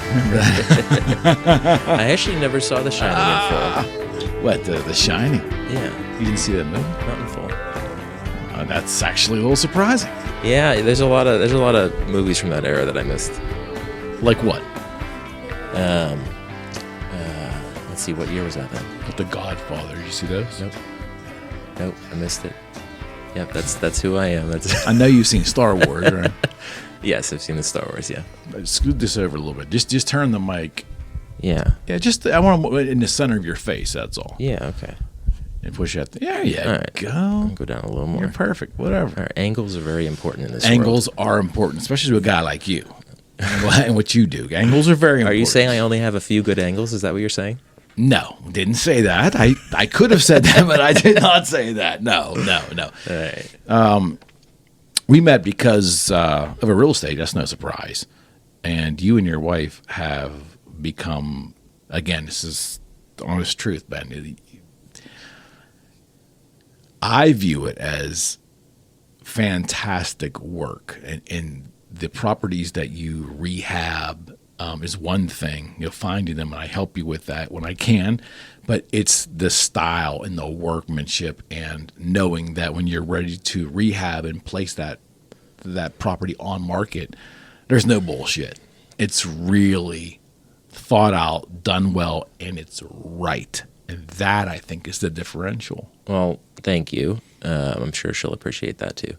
Remember that? I actually never saw The Shining in full. What, The Shining? Yeah, You didn't see that movie? not in full. That's actually a little surprising. Yeah, there's a lot of movies from that era that I missed. Like what? Let's see, what year was that then? Like The Godfather. Did you see those? Nope, I missed it. Yep, that's who I am. I know you've seen Star Wars, right? Yes, I've seen the Star Wars. Yeah. Scoot this over a little bit. Just turn the mic. Yeah. Yeah, I want them in the center of your face. That's all. Yeah. Okay. And push out. There you All right. go. I'll go down a little more. You're perfect. Whatever. All right, angles are very important in this Angles world. are important, especially to a guy like you and what you do. Angles are very important. Are you saying I only have a few good angles? Is that what you're saying? No, didn't say that. I could have said that, but I did not say that. No. All right. We met because of a real estate. That's no surprise. And you and your wife have become, again, this is the honest truth, Ben. I view it as fantastic work. And the properties that you rehab is one thing. Finding them, and I help you with that when I can. But it's the style and the workmanship and knowing that when you're ready to rehab and place that property on market, there's no bullshit. It's really thought out, done well, and it's right. And that, I think, is the differential. Well, thank you. I'm sure she'll appreciate that too.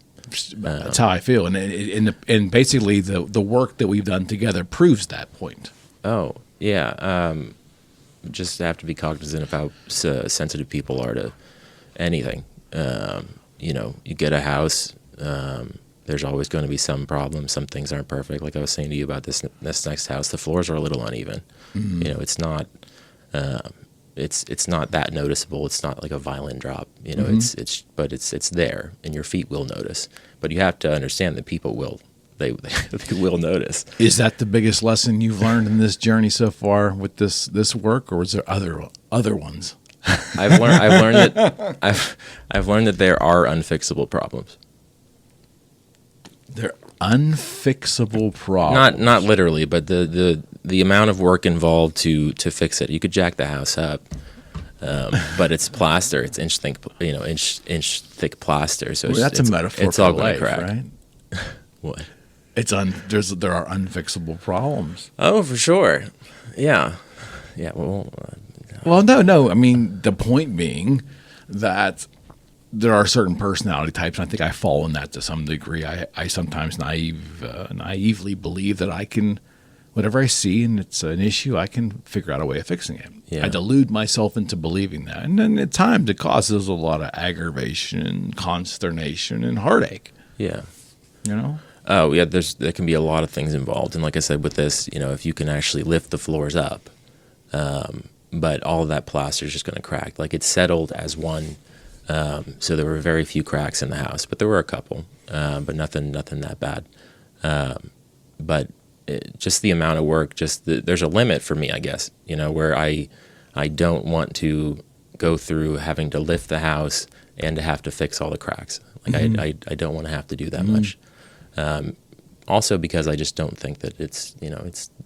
That's how I feel. And basically, the work that we've done together proves that point. Oh, yeah. Just have to be cognizant of how sensitive people are to anything. You get a house, there's always going to be some problems. Some things aren't perfect. Like I was saying to you about this next house, the floors are a little uneven. Mm-hmm. It's not it's not that noticeable. It's not like a violent drop. Mm-hmm. It's there, and your feet will notice. But you have to understand that people will. They will notice. Is that the biggest lesson you've learned in this journey so far with this work, or is there other ones? I've learned that there are unfixable problems. They're unfixable problems. Not literally, but the amount of work involved to fix it. You could jack the house up, but it's plaster. It's inch thick plaster. So that's a metaphor. It's all going life, to crack. Right? What? There are unfixable problems. Oh, for sure. Yeah. Well, no. I mean, the point being that there are certain personality types, and I think I fall in that to some degree. I sometimes naively believe that I can, whatever I see and it's an issue, I can figure out a way of fixing it. Yeah. I delude myself into believing that. And then at times it causes a lot of aggravation, consternation, and heartache. Yeah. Oh, yeah, there can be a lot of things involved. And like I said, with this, if you can actually lift the floors up, but all of that plaster is just going to crack. Like it's settled as one. So there were very few cracks in the house, but there were a couple, but nothing that bad. But just the amount of work, there's a limit for me, I guess, where I don't want to go through having to lift the house and to have to fix all the cracks. Like mm-hmm. I don't want to have to do that mm-hmm. much. Also because I just don't think that it's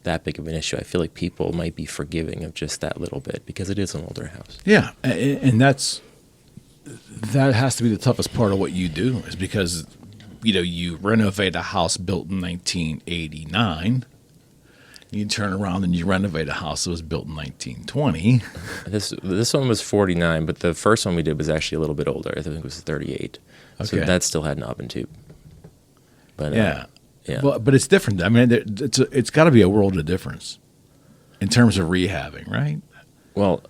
that big of an issue. I feel like people might be forgiving of just that little bit because it is an older house. Yeah, and that has to be the toughest part of what you do, is because you renovate a house built in 1989. You turn around and you renovate a house that was built in 1920. This one was 49, but the first one we did was actually a little bit older. I think it was 38. Okay. So that still had knob and tube. But yeah. Well, but it's different. I mean, it's got to be a world of difference in terms of rehabbing, right? Well,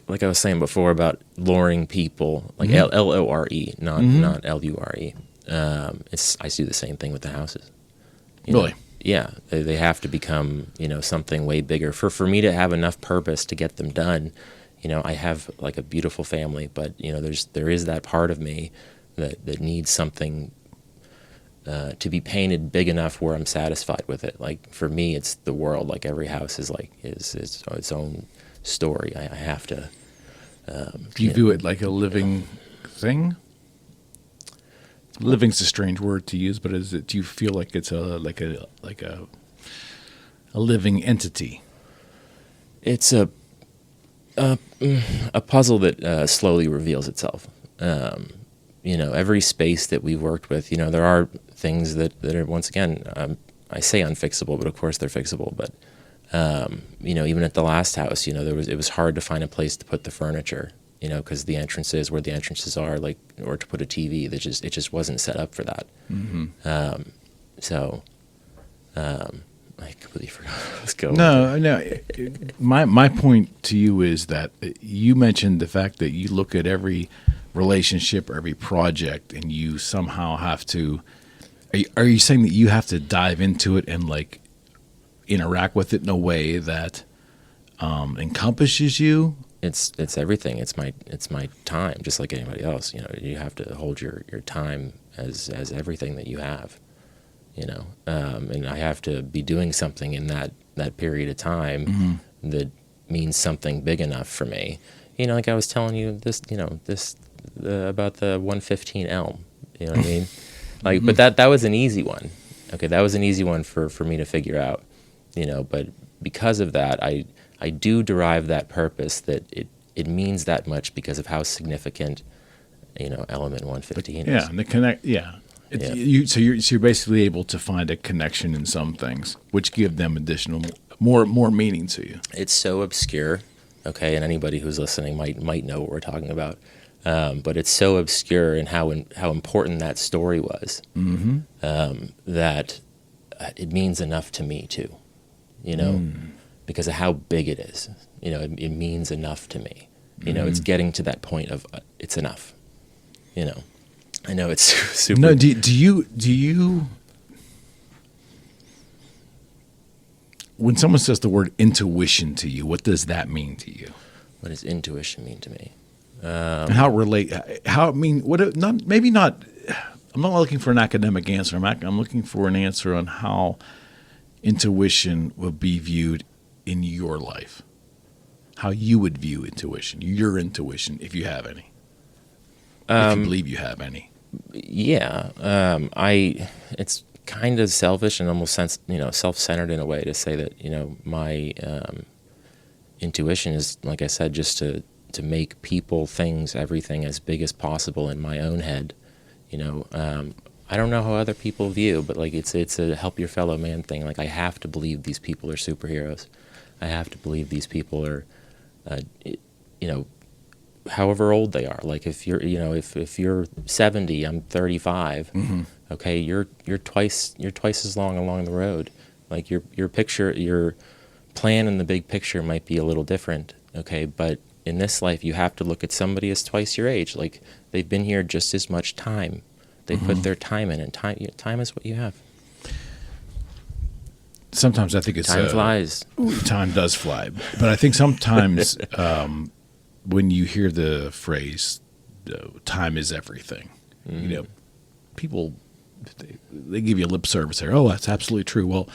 like I was saying before about luring people, like mm-hmm. Lore, not Lure. I do the same thing with the houses. Really? Yeah, they have to become something way bigger for me to have enough purpose to get them done. I have like a beautiful family, but there is that part of me that needs something to be painted big enough where I'm satisfied with it. Like for me, it's the world. Like every house is its own story. I have to. Do you view it like a living thing? Living's a strange word to use, but do you feel like it's a living entity? It's a puzzle that slowly reveals itself. Every space that we've worked with, there are things that are, once again, I say unfixable, but of course they're fixable. But even at the last house, it was hard to find a place to put the furniture, because the entrances where the entrances are, like, or to put a TV, it just wasn't set up for that. Mm-hmm. I completely forgot where I was going. No. My point to you is that you mentioned the fact that you look at every relationship or every project and you somehow have to. Are you saying that you have to dive into it and like interact with it in a way that encompasses you? It's everything. It's my time, just like anybody else. You have to hold your time as everything that you have. And I have to be doing something in that period of time mm-hmm. that means something big enough for me. Like I was telling you about the 115 Elm. You know what I mean? Like, mm-hmm. But that was an easy one. Okay, that was an easy one for me to figure out. But because of that, I do derive that purpose that it means that much because of how significant, element 115 is. Yeah, and the connect. Yeah. So you're basically able to find a connection in some things, which give them additional more meaning to you. It's so obscure, okay, and anybody who's listening might know what we're talking about. But it's so obscure in how important that story was, mm-hmm. That it means enough to me too, because of how big it is. It means enough to me. It's getting to that point of it's enough. I know it's super. No, do you when someone says the word intuition to you, what does that mean to you? What does intuition mean to me? I'm not looking for an academic answer. I'm looking for an answer on how intuition will be viewed in your life. How you would view intuition, your intuition, if you have any. If you believe you have any. Yeah. It's kind of selfish and almost self-centered in a way to say that, my intuition is, like I said, just to make people, things, everything as big as possible in my own head. I don't know how other people view, but like it's a help your fellow man thing. Like I have to believe these people are superheroes. I have to believe these people are, however old they are. Like if you're, if you're 70, I'm 35. Mm-hmm. Okay, you're twice as long along the road. Like your picture, your plan in the big picture might be a little different. Okay, but in this life, you have to look at somebody as twice your age. Like they've been here just as much time. They mm-hmm. put their time in, and time is what you have. Sometimes I think it's time flies. Time does fly, but I think sometimes when you hear the phrase "time is everything," mm-hmm. People they give you a lip service there. Oh, that's absolutely true. Well,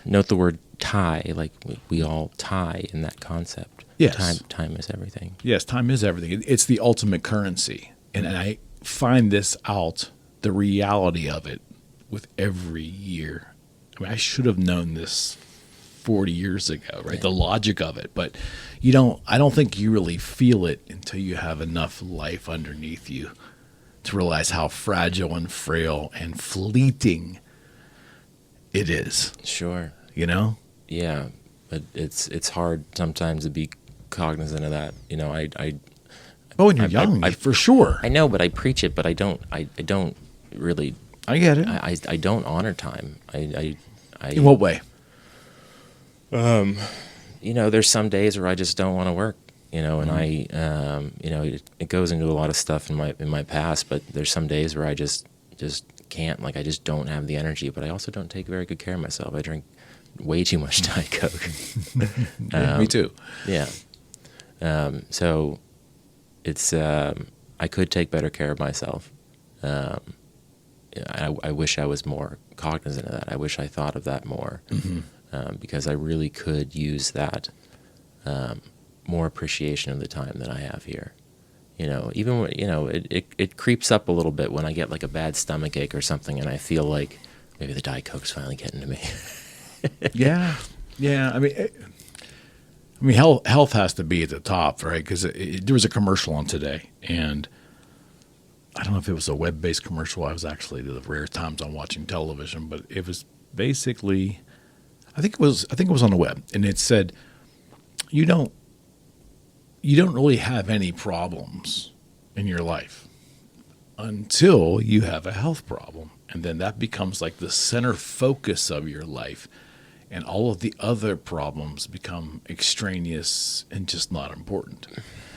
note the word tie. Like we all tie in that concept. Yes, time is everything. Yes, time is everything. It's the ultimate currency, and I find this out. The reality of it with every year. I mean, I should have known this 40 years ago, right? Yeah. The logic of it, but I don't think you really feel it until you have enough life underneath you to realize how fragile and frail and fleeting it is. Sure. Yeah, but it's hard sometimes to be cognizant of that. When you're young, for sure. I know, but I preach it, but I don't really. I get it. I don't honor time. In what way? There's some days where I just don't want to work. And mm-hmm. It goes into a lot of stuff in my past. But there's some days where I just can't. Like I just don't have the energy. But I also don't take very good care of myself. I drink way too much Diet Coke. Me too. Yeah. So it's I could take better care of myself. I wish I was more cognizant of that. I wish I thought of that more, mm-hmm. Because I really could use that more appreciation of the time that I have here. Even when, it creeps up a little bit when I get like a bad stomach ache or something, and I feel like maybe the Diet Coke's finally getting to me. Yeah. Yeah, I mean, health has to be at the top, right? Because there was a commercial on today, and I don't know if it was a web-based commercial. I was actually the rare times I'm watching television, but it was basically, I think it was on the web, and it said, you don't really have any problems in your life until you have a health problem, and then that becomes like the center focus of your life. And all of the other problems become extraneous and just not important.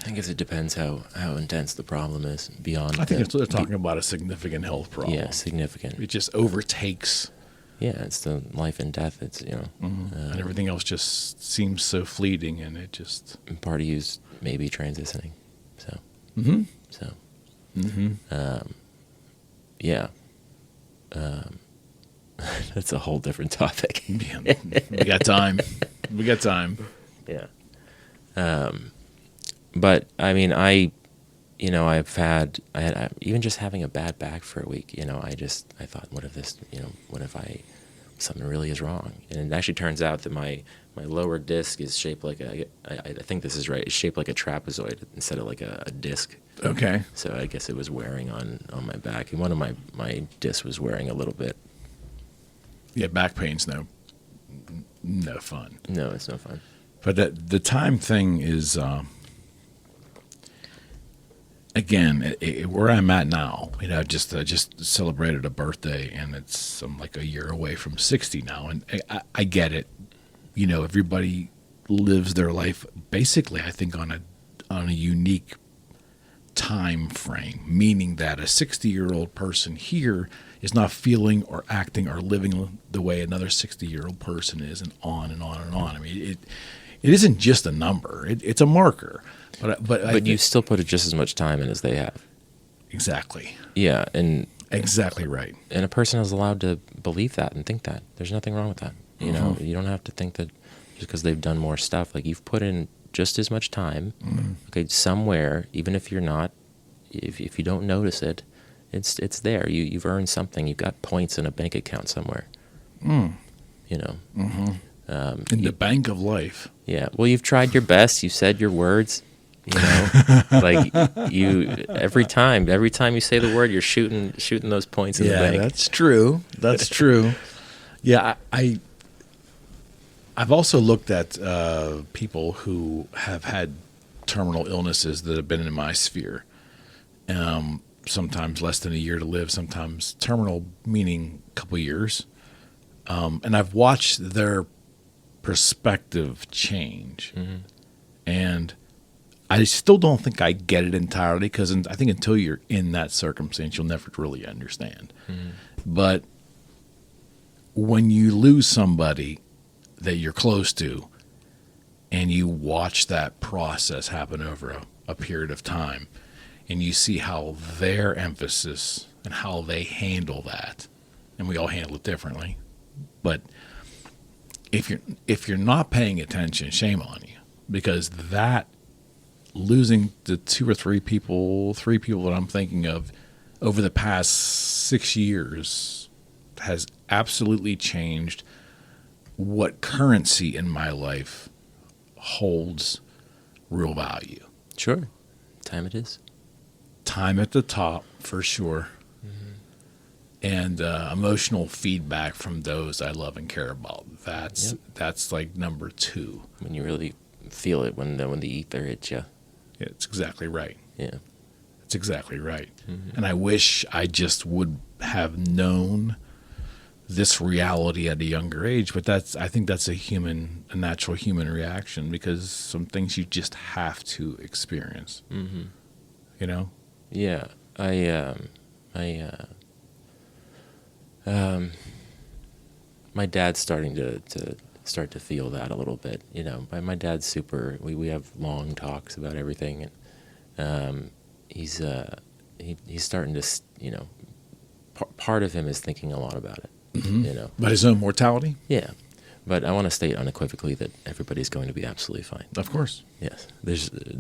I guess it depends how intense the problem is beyond. I think they're talking about a significant health problem. Yeah, significant. It just overtakes. Yeah, it's the life and death. It's, And everything else just seems so fleeting, and it just. Part of you's maybe transitioning. So. Mm-hmm. So. Mm-hmm. Yeah. That's a whole different topic. Yeah, we got time. Yeah. But I mean, I had even just having a bad back for a week, I thought, what if something really is wrong? And it actually turns out that my lower disc is shaped like I think this is right, it's shaped like a trapezoid instead of like a disc. Okay. So I guess it was wearing on my back, and one of my discs was wearing a little bit. Yeah, back pain's no fun. No, it's no fun. But the time thing is, again, where I'm at now. I just celebrated a birthday, and I'm like a year away from 60 now, and I get it. Everybody lives their life basically, I think, on a unique time frame, meaning that a 60-year-old person here is not feeling or acting or living the way another 60-year-old person is, and on and on and on. I mean, it isn't just a number; it's a marker. But you still put just as much time in as they have. Exactly. Yeah, and exactly right. And a person is allowed to believe that and think that. There's nothing wrong with that. You don't have to think that just because they've done more stuff. Like, you've put in just as much time. Okay, somewhere, even if you're not, if you don't notice it, it's there. You've earned something. You've got points in a bank account somewhere. In the bank of life. Yeah. Well, you've tried your best. You said your words. Like every time you say the word, you're shooting those points in the bank. Yeah, that's true. That's true. Yeah, I've also looked at people who have had terminal illnesses that have been in my sphere. Sometimes less than a year to live, sometimes terminal, meaning a couple years. And I've watched their perspective change. And I still don't think I get it entirely, because I think until you're in that circumstance, you'll never really understand. But when you lose somebody that you're close to, and you watch that process happen over a period of time, and you see how their emphasis and how they handle that, and we all handle it differently, but if you're not paying attention, shame on you, because that losing the two or three people that I'm thinking of over the past 6 years has absolutely changed what currency in my life holds real value. Sure. Time it is. Time at the top, for sure. And emotional feedback from those I love and care about. That's like number 2. When you really feel it, when the ether hits you. Yeah, it's exactly right. Yeah. It's exactly right. And I wish I just would have known this reality at a younger age, but I think that's a natural human reaction, because some things you just have to experience. Yeah. My dad's starting to feel that a little bit. My dad's super. We have long talks about everything, and he's starting to. Part of him is thinking a lot about it. About his own mortality. Yeah, but I want to state unequivocally that everybody's going to be absolutely fine. Of course. Yes,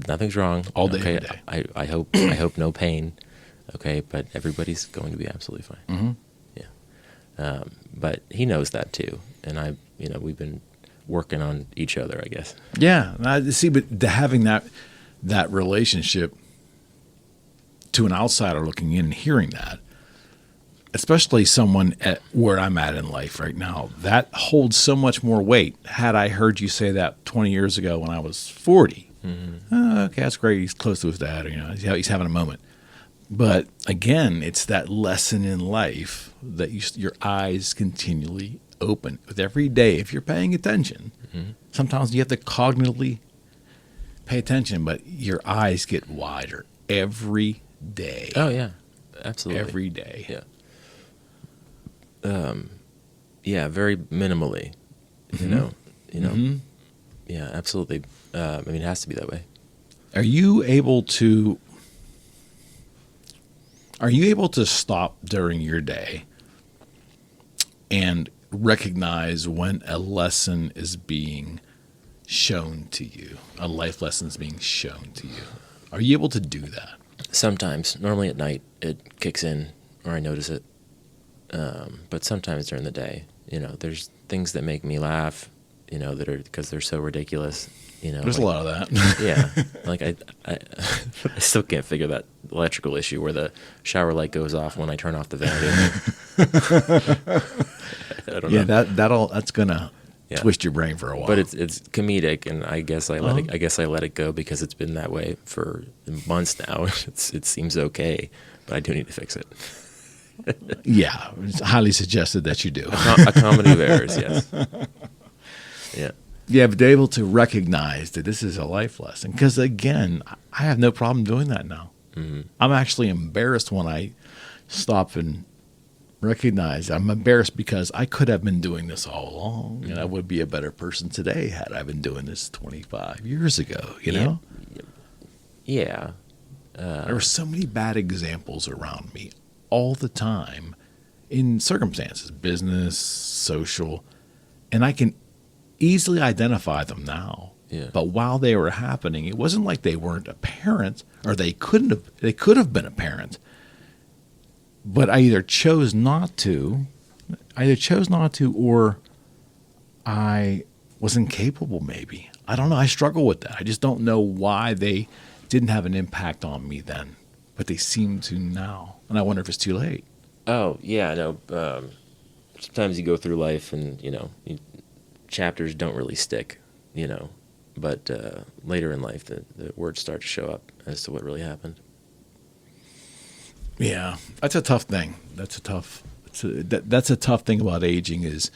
nothing's wrong. All day, okay, every day. I hope no pain. Okay, but everybody's going to be absolutely fine. Yeah, but he knows that too, and we've been working on each other, I guess. Yeah. See, but having that relationship to an outsider looking in and hearing that, especially someone at where I'm at in life right now, that holds so much more weight. Had I heard you say that 20 years ago when I was 40, okay, that's great. He's close to his dad, or, he's having a moment. But again, it's that lesson in life that your eyes continually open with every day. If you're paying attention, sometimes you have to cognitively pay attention, but your eyes get wider every day. Oh yeah, absolutely. Every day. Yeah. Yeah, very minimally, you know, yeah, absolutely. I mean, it has to be that way. Are you able to stop during your day and recognize when a lesson is being shown to you, a life lesson is being shown to you? Are you able to do that? Sometimes, normally at night, it kicks in or I notice it. But sometimes during the day, there's things that make me laugh, that are because they're so ridiculous. There's a lot of that. Yeah, like I still can't figure that electrical issue where the shower light goes off when I turn off the vanity. I don't know. Yeah, that's gonna twist your brain for a while. But it's comedic, and I guess I let it go because it's been that way for months now. It seems okay, but I do need to fix it. Yeah, it's highly suggested that you do. A comedy of errors, yes. Yeah. Yeah, but they're able to recognize that this is a life lesson. Because, again, I have no problem doing that now. Mm-hmm. I'm actually embarrassed when I stop and recognize. I'm embarrassed because I could have been doing this all along, and I would be a better person today had I been doing this 25 years ago, know? Yeah. There were so many bad examples around me all the time in circumstances, business, social, and I can easily identify them now. Yeah. But while they were happening, it wasn't like they weren't apparent, or they could have been apparent. But I either chose not to, or I was incapable maybe. I don't know. I struggle with that. I just don't know why they didn't have an impact on me then, but they seem to now. And I wonder if it's too late. Oh, yeah, no. Sometimes you go through life and, chapters don't really stick, but later in life the words start to show up as to what really happened. Yeah, that's a tough thing. That's a tough thing about aging, is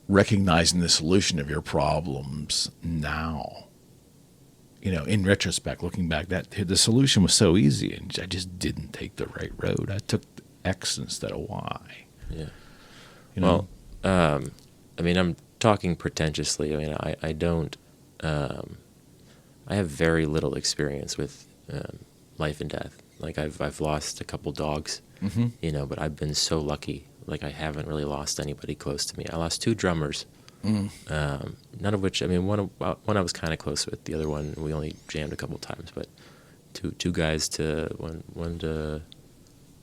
recognizing the solution of your problems now. In retrospect, looking back, that the solution was so easy, and I just didn't take the right road. I took X instead of Y. Yeah. Well, I mean, I'm talking pretentiously. I mean, I don't. I have very little experience with life and death. Like I've lost a couple dogs, but I've been so lucky. Like I haven't really lost anybody close to me. I lost 2 drummers. None of which, I mean, one I was kind of close with. The other one we only jammed a couple times, but two guys to one to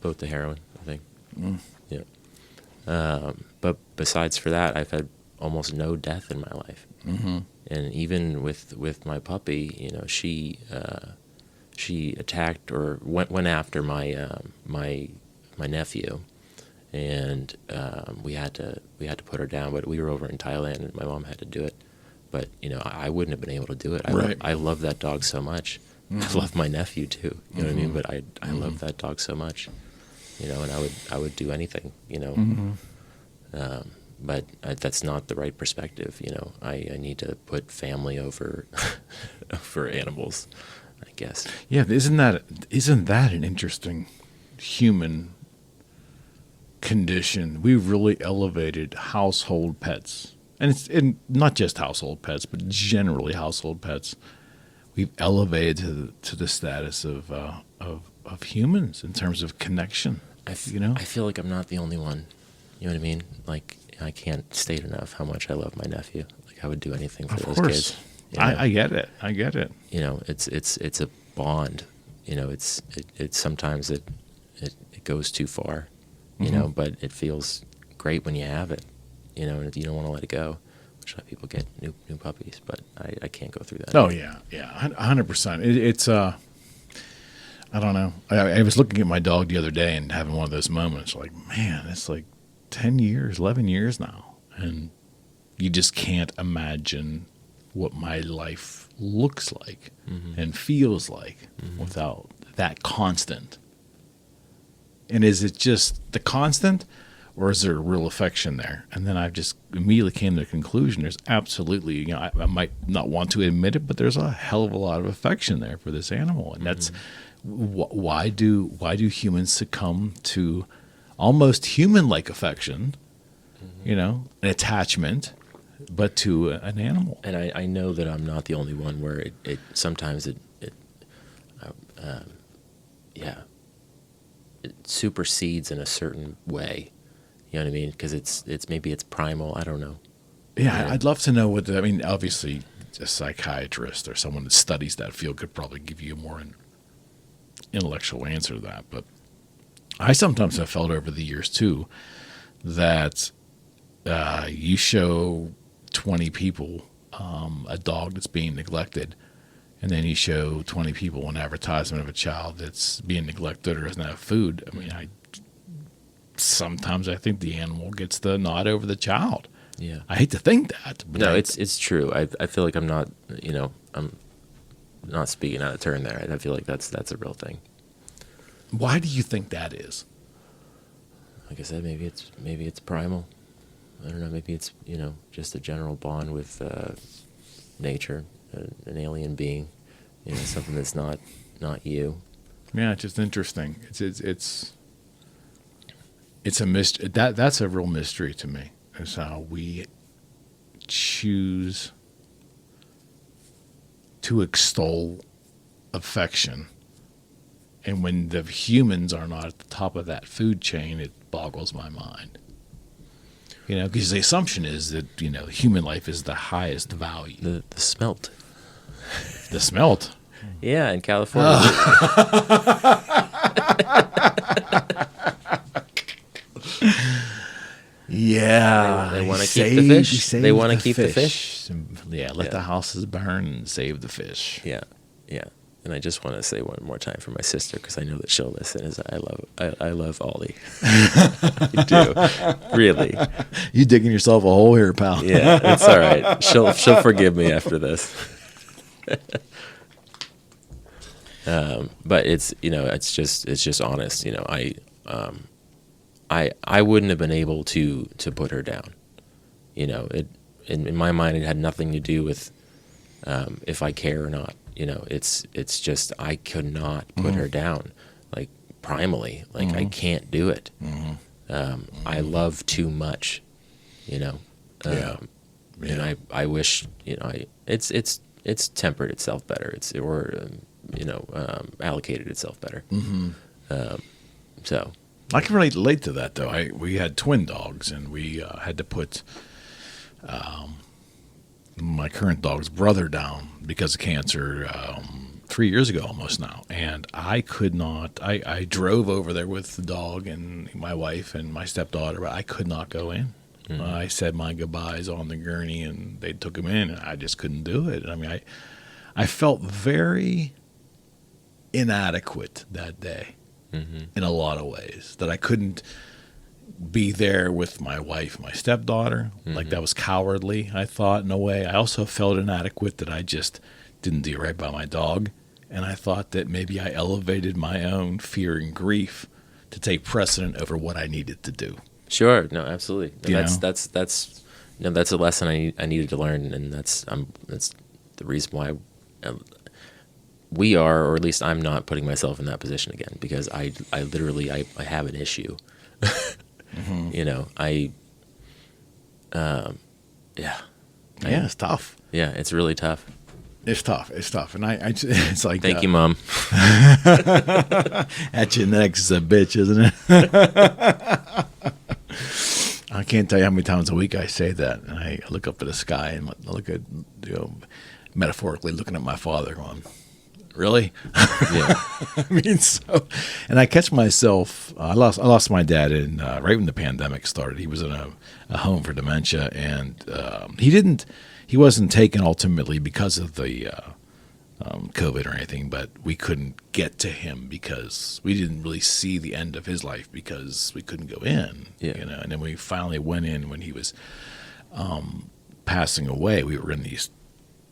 both to heroin, I think. Yeah. But besides for that, I've had almost no death in my life. And even with my puppy, she attacked or went after my nephew. And we had to put her down, but we were over in Thailand, and my mom had to do it. But I wouldn't have been able to do it. I love that dog so much. I love my nephew too. You know what I mean? But I love that dog so much. And I would do anything. But that's not the right perspective. I need to put family over over animals, I guess. Yeah, isn't that an interesting human condition? We've really elevated household pets, and it's not just household pets, but generally household pets. We've elevated to the status of humans in terms of connection. I feel like I'm not the only one. You know what I mean? Like I can't state enough how much I love my nephew. Like I would do anything for those kids. I get it. It's a bond. It's sometimes it goes too far. But it feels great when you have it, and you don't want to let it go. which let people get new puppies, but I can't go through that. Oh yeah, 100%. It's I don't know. I was looking at my dog the other day and having one of those moments, like, man, it's like 10 years, 11 years now, and you just can't imagine what my life looks like and feels like without that constant. And is it just the constant, or is there a real affection there? And then I just immediately came to the conclusion there's absolutely, I might not want to admit it, but there's a hell of a lot of affection there for this animal. And that's why do humans succumb to almost human-like affection, an attachment, but to an animal? And I know that I'm not the only one where it sometimes it supersedes in a certain way. You know what I mean? Because it's maybe it's primal. I don't know. Yeah, I'd love to know what. Obviously, a psychiatrist or someone that studies that field could probably give you a more intellectual answer to that. But I sometimes have felt over the years too that you show 20 people a dog that's being neglected, and then you show 20 people an advertisement of a child that's being neglected or doesn't have food. I mean, sometimes I think the animal gets the nod over the child. Yeah, I hate to think that. But no, it's true. I feel like I'm not, I'm not speaking out of turn there. I feel like that's a real thing. Why do you think that is? Like I said, maybe it's primal. I don't know. Maybe it's just a general bond with nature, an alien being, something that's not you. Yeah, it's just interesting. It's a mystery. That's a real mystery to me. Is how we choose to extol affection, and when the humans are not at the top of that food chain, it boggles my mind. Because the assumption is that human life is the highest value. The smelt. The smelt. Yeah, in California. Yeah, they want to keep the fish. They want to keep the fish. Yeah, let the houses burn and save the fish. Yeah. And I just want to say one more time for my sister, because I know that she'll listen. I love Ollie. I do, really. You digging yourself a hole here, pal? Yeah, it's all right. She'll forgive me after this. But it's just honest. I wouldn't have been able to put her down. In my mind, it had nothing to do with if I care or not. It's just I could not put her down, like primally. Like I can't do it. I love too much. And I wish it's tempered itself better. Allocated itself better. So. I can relate to that, though. We had twin dogs, and we had to put my current dog's brother down because of cancer 3 years ago almost now. And I could not. I drove over there with the dog and my wife and my stepdaughter, but I could not go in. I said my goodbyes on the gurney, and they took him in, and I just couldn't do it. I mean, I felt very inadequate that day. In a lot of ways, that I couldn't be there with my wife, my stepdaughter. Like that was cowardly, I thought, in a way. I also felt inadequate that I just didn't do right by my dog. And I thought that maybe I elevated my own fear and grief to take precedent over what I needed to do. Sure. No, absolutely. No, that's a lesson I needed to learn. And that's the reason why we are, or at least I'm not putting myself in that position again, because I literally have an issue. It's tough. Yeah, it's really tough. It's tough. And it's like, thank you, Mom. At your neck's a bitch, isn't it? I can't tell you how many times a week I say that, and I look up at the sky and look at, metaphorically looking at my father going, really? Yeah. I mean, so, and I catch myself. I lost my dad in right when the pandemic started. He was in a home for dementia, and he wasn't taken ultimately because of the COVID or anything, but we couldn't get to him because we didn't really see the end of his life because we couldn't go in. Yeah. And then we finally went in when he was passing away. We were in these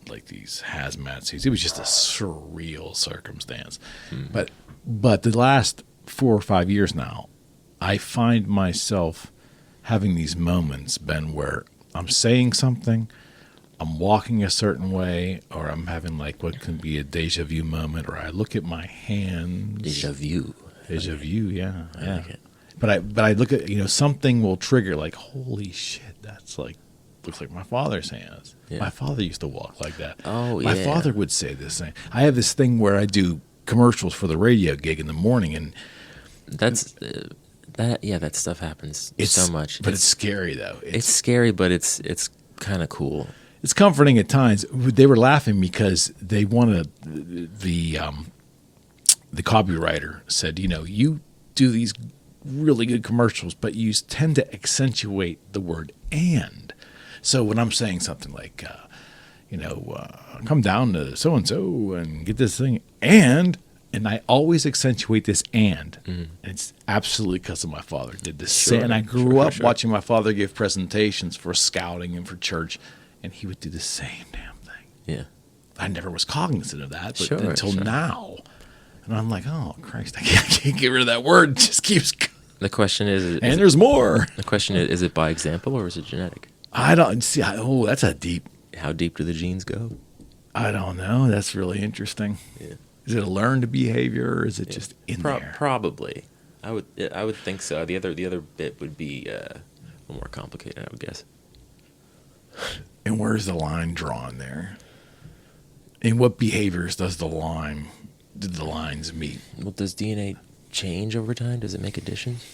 hazmat suits. It was just a surreal circumstance. Mm-hmm. But the last 4 or 5 years now, I find myself having these moments, Ben, where I'm saying something, I'm walking a certain way, or I'm having like what can be a deja vu moment, or I look at my hands. Deja vu. Deja vu, yeah. I like it. But I look at, something will trigger like, holy shit, that's like, looks like my father's hands. Yeah. My father used to walk like that. Oh, my father would say this thing. I have this thing where I do commercials for the radio gig in the morning, and that stuff happens so much. But it's scary though. It's scary, but it's kind of cool. It's comforting at times. They were laughing because they wanted the copywriter said, you do these really good commercials, but you tend to accentuate the word "and." So when I'm saying something like, come down to so and so and get this thing, and I always accentuate this "and." Mm-hmm. And it's absolutely because of my father did this. Sure, and I grew up watching my father give presentations for scouting and for church. And he would do the same damn thing. Yeah. I never was cognizant of that, but until now. And I'm like, oh, Christ, I can't get rid of that word. It just keeps going. The question is there's more. The question is it by example or is it genetic? I don't see. That's a deep. How deep do the genes go? I don't know. That's really interesting. Yeah. Is it a learned behavior or is it just in there? Probably. I would think so. The other bit would be a little more complicated, I would guess. And where's the line drawn there? In what behaviors did the lines meet? Well, does DNA change over time? Does it make additions?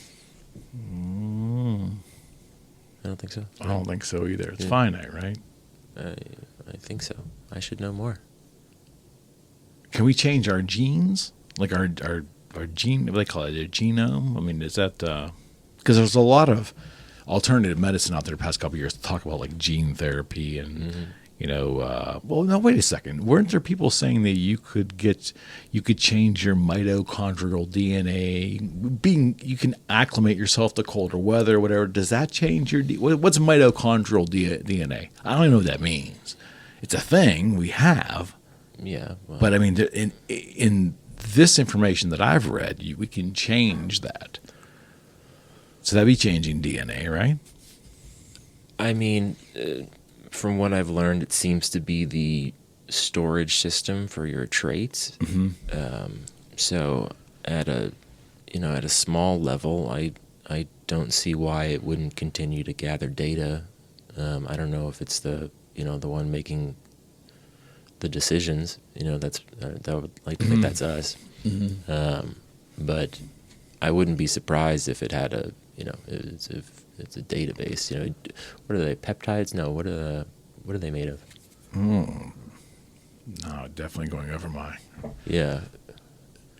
I don't think so. I don't think so either. It's finite, right? I think so. I should know more. Can we change our genes? Like our gene, what do they call it, a genome? I mean, is that because there's a lot of alternative medicine out there the past couple of years to talk about like gene therapy and well, no, wait a second. Weren't there people saying that you could change your mitochondrial DNA? You can acclimate yourself to colder weather or whatever. Does that change your what's mitochondrial DNA? I don't even know what that means. It's a thing we have. Yeah. Well. But I mean, in this information that I've read, we can change that. So that'd be changing DNA, right? I mean, from what I've learned, it seems to be the storage system for your traits. Mm-hmm. So at a small level, I don't see why it wouldn't continue to gather data. I don't know if it's the one making the decisions. That would like to think that's us. Mm-hmm. But I wouldn't be surprised if it had if it's a database. What are they? Peptides? No. What are they made of? No, definitely going over my. Yeah.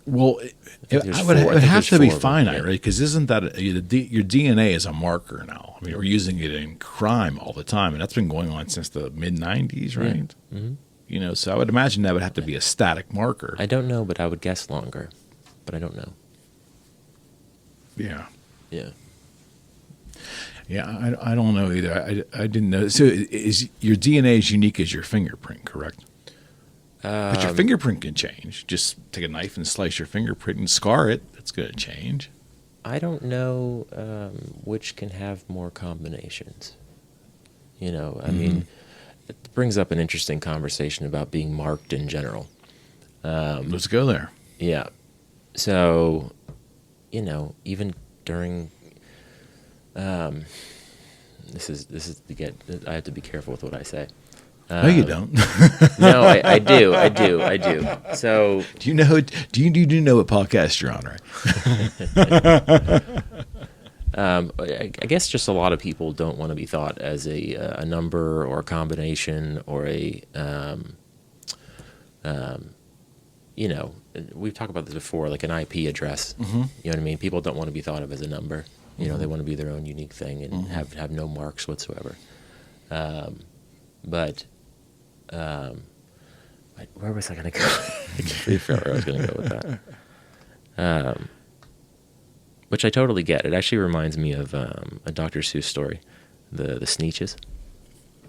Well, it would have to be finite, right? Because isn't that your DNA is a marker now? I mean, we're using it in crime all the time, and that's been going on since the mid-'90s, right? Yeah. Mm-hmm. So I would imagine that would have to be a static marker. I don't know, but I would guess longer, but I don't know. Yeah. Yeah. Yeah, I don't know either. I didn't know. So is your DNA as unique as your fingerprint, correct? But your fingerprint can change. Just take a knife and slice your fingerprint and scar it. That's going to change. I don't know which can have more combinations. I mean, it brings up an interesting conversation about being marked in general. Let's go there. Yeah. So, even during this is to get. I have to be careful with what I say. No, you don't. No, I do. So, do you know what podcast you're on, right? I guess just a lot of people don't want to be thought as a number or a combination or a you know, we've talked about this before, like an IP address. Mm-hmm. You know what I mean? People don't want to be thought of as a number. You know, they want to be their own unique thing and Mm-hmm. have no marks whatsoever. Where was I going to go? I completely forgot where I was going to go with that. Which I totally get. It actually reminds me of a Dr. Seuss story, the Sneetches.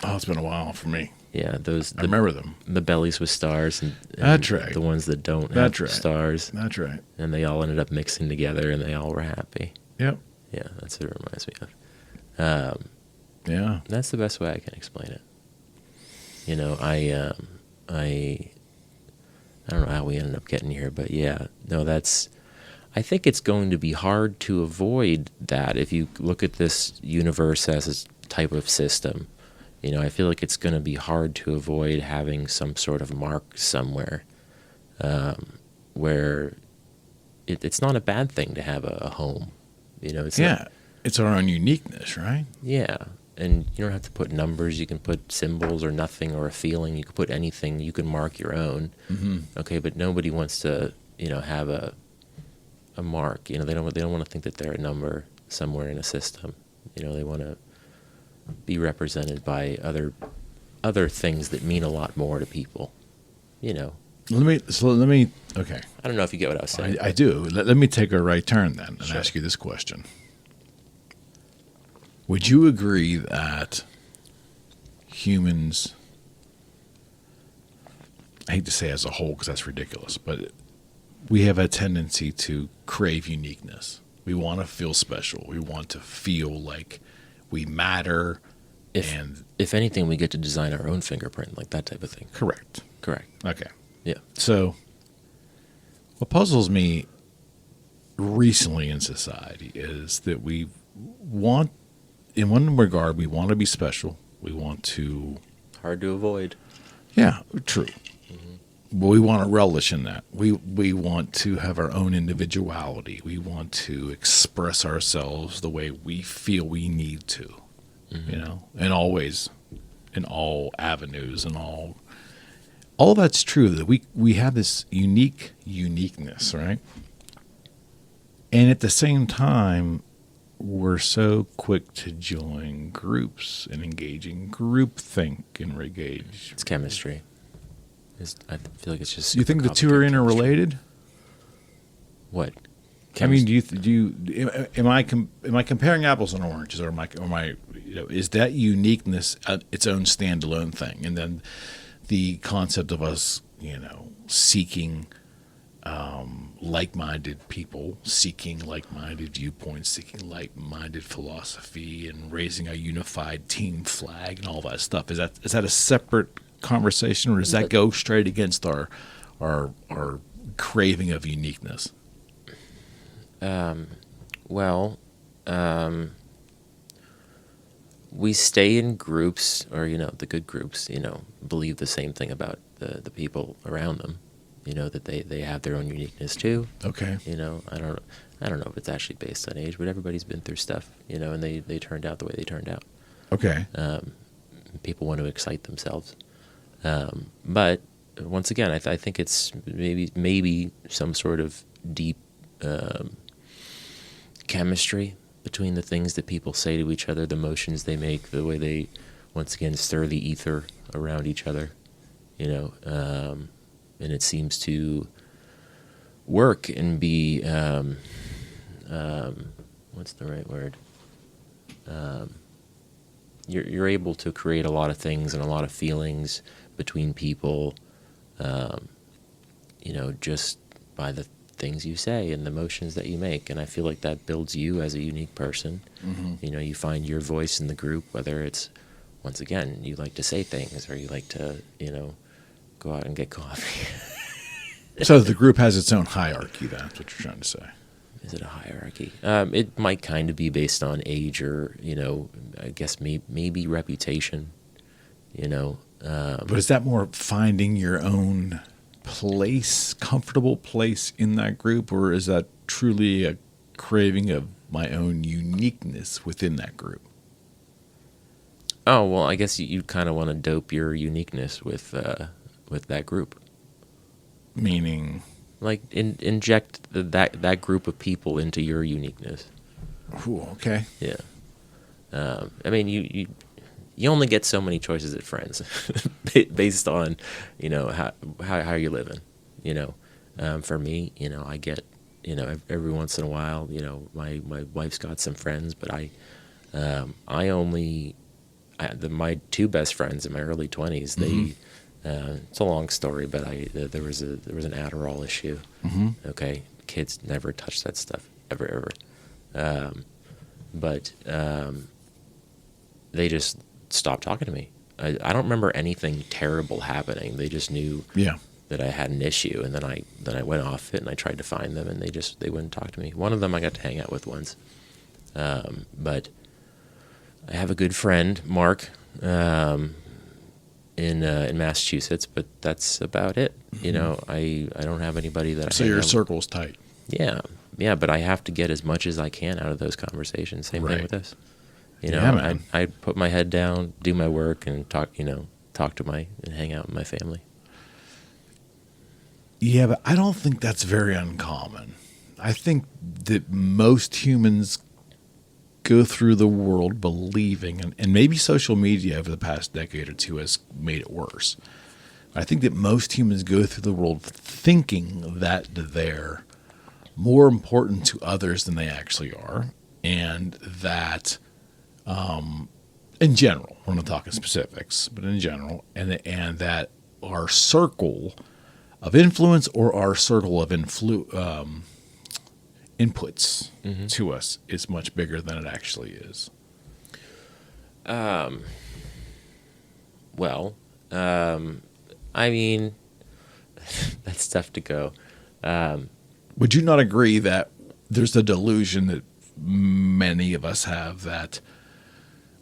Oh, it's been a while for me. Yeah, I remember them. The bellies with stars, and That's right. the ones that don't That's have right. stars. That's right. And they all ended up mixing together, and they all were happy. Yep. Yeah, that's what it reminds me of. Yeah. That's the best way I can explain it. You know, I don't know how we ended up getting here, but yeah, no, I think it's going to be hard to avoid that if you look at this universe as a type of system. You know, I feel like it's going to be hard to avoid having some sort of mark somewhere where it's not a bad thing to have a home. You know, It's our own uniqueness, right? Yeah, and you don't have to put numbers. You can put symbols or nothing or a feeling. You can put anything. You can mark your own. Mm-hmm. Okay, but nobody wants to, you know, have a mark. You know, they don't want to think that they're a number somewhere in a system. You know, they want to be represented by other things that mean a lot more to people. You know. Let me. Okay. I don't know if you get what I was saying. I do. Let me take a right turn then and Sure. ask you this question. Would you agree that humans, I hate to say as a whole because that's ridiculous, but we have a tendency to crave uniqueness. We want to feel special. We want to feel like we matter. If anything, we get to design our own fingerprint, like that type of thing. Correct. Okay. Yeah. So what puzzles me recently in society is that we want, in one regard, we want to be special. We want to... Hard to avoid. Yeah, true. But we want to relish in that. We want to have our own individuality. We want to express ourselves the way we feel we need to, you know, and always in all avenues and all that's true, that we have this uniqueness, right? And at the same time, we're so quick to join groups and engage in groupthink and engage. It's chemistry. I feel like it's just. You think the two are interrelated? What? I mean, am I comparing apples and oranges, or am I you know, is that uniqueness its own standalone thing, and then the concept of us, you know, seeking like-minded people, seeking like-minded viewpoints, seeking like-minded philosophy, and raising a unified team flag and all that stuff. Is that a separate conversation, or does that go straight against our craving of uniqueness? We stay in groups, or, you know, the good groups, you know, believe the same thing about the people around them, you know, that they have their own uniqueness too. Okay. You know, I don't know if it's actually based on age, but everybody's been through stuff, you know, and they turned out the way they turned out. Okay. People want to excite themselves. But once again, I think it's maybe some sort of deep chemistry between the things that people say to each other, the motions they make, the way they, once again, stir the ether around each other, you know, and it seems to work and be, what's the right word? You're able to create a lot of things and a lot of feelings between people, you know, just by the things you say and the motions that you make. And I feel like that builds you as a unique person. Mm-hmm. You know, you find your voice in the group, whether it's, once again, you like to say things, or you like to, you know, go out and get coffee. So the group has its own hierarchy, then, that's what you're trying to say. Is it a hierarchy? It might kind of be based on age, or, you know, I guess maybe reputation, you know. But is that more finding your own place, comfortable place in that group, or is that truly a craving of my own uniqueness within that group? Oh, well, I guess you kind of want to dope your uniqueness with that group. Meaning, like inject that group of people into your uniqueness. ooh, okay. Yeah. I mean, you only get so many choices at Friends based on, how you're living, For me, I get, every once in a while, my wife's got some friends, but my two best friends in my early 20s, they, it's a long story, but there was an Adderall issue. Mm-hmm. Okay. Kids never touch that stuff ever. But they just stopped talking to me. I don't remember anything terrible happening. They just knew that I had an issue, and then I went off it, and I tried to find them, and they wouldn't talk to me. One of them I got to hang out with once, but I have a good friend, Mark, in Massachusetts, but that's about it. Mm-hmm. I don't have anybody that. So your circle's tight. Yeah, but I have to get as much as I can out of those conversations. Same thing with this. I put my head down, do my work, and talk and hang out with my family. Yeah, but I don't think that's very uncommon. I think that most humans go through the world believing, and maybe social media over the past decade or two has made it worse. I think that most humans go through the world thinking that they're more important to others than they actually are, and that in general, we're not talking specifics, but in general, and that our circle of influence or our circle of inputs to us is much bigger than it actually is. I mean, that's tough to go. Would you not agree that there's a delusion that many of us have that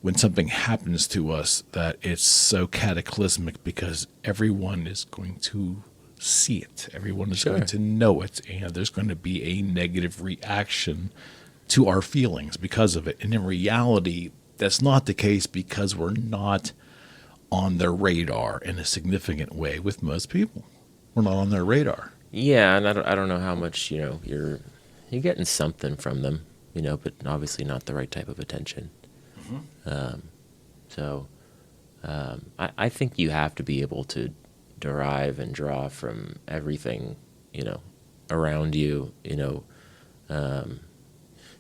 when something happens to us, that it's so cataclysmic because everyone is going to see it. Everyone is going to know it. And there's going to be a negative reaction to our feelings because of it. And in reality, that's not the case because we're not on their radar in a significant way with most people. We're not on their radar. Yeah, and I don't know how much, you're getting something from them, but obviously not the right type of attention. I think you have to be able to derive and draw from everything, around you,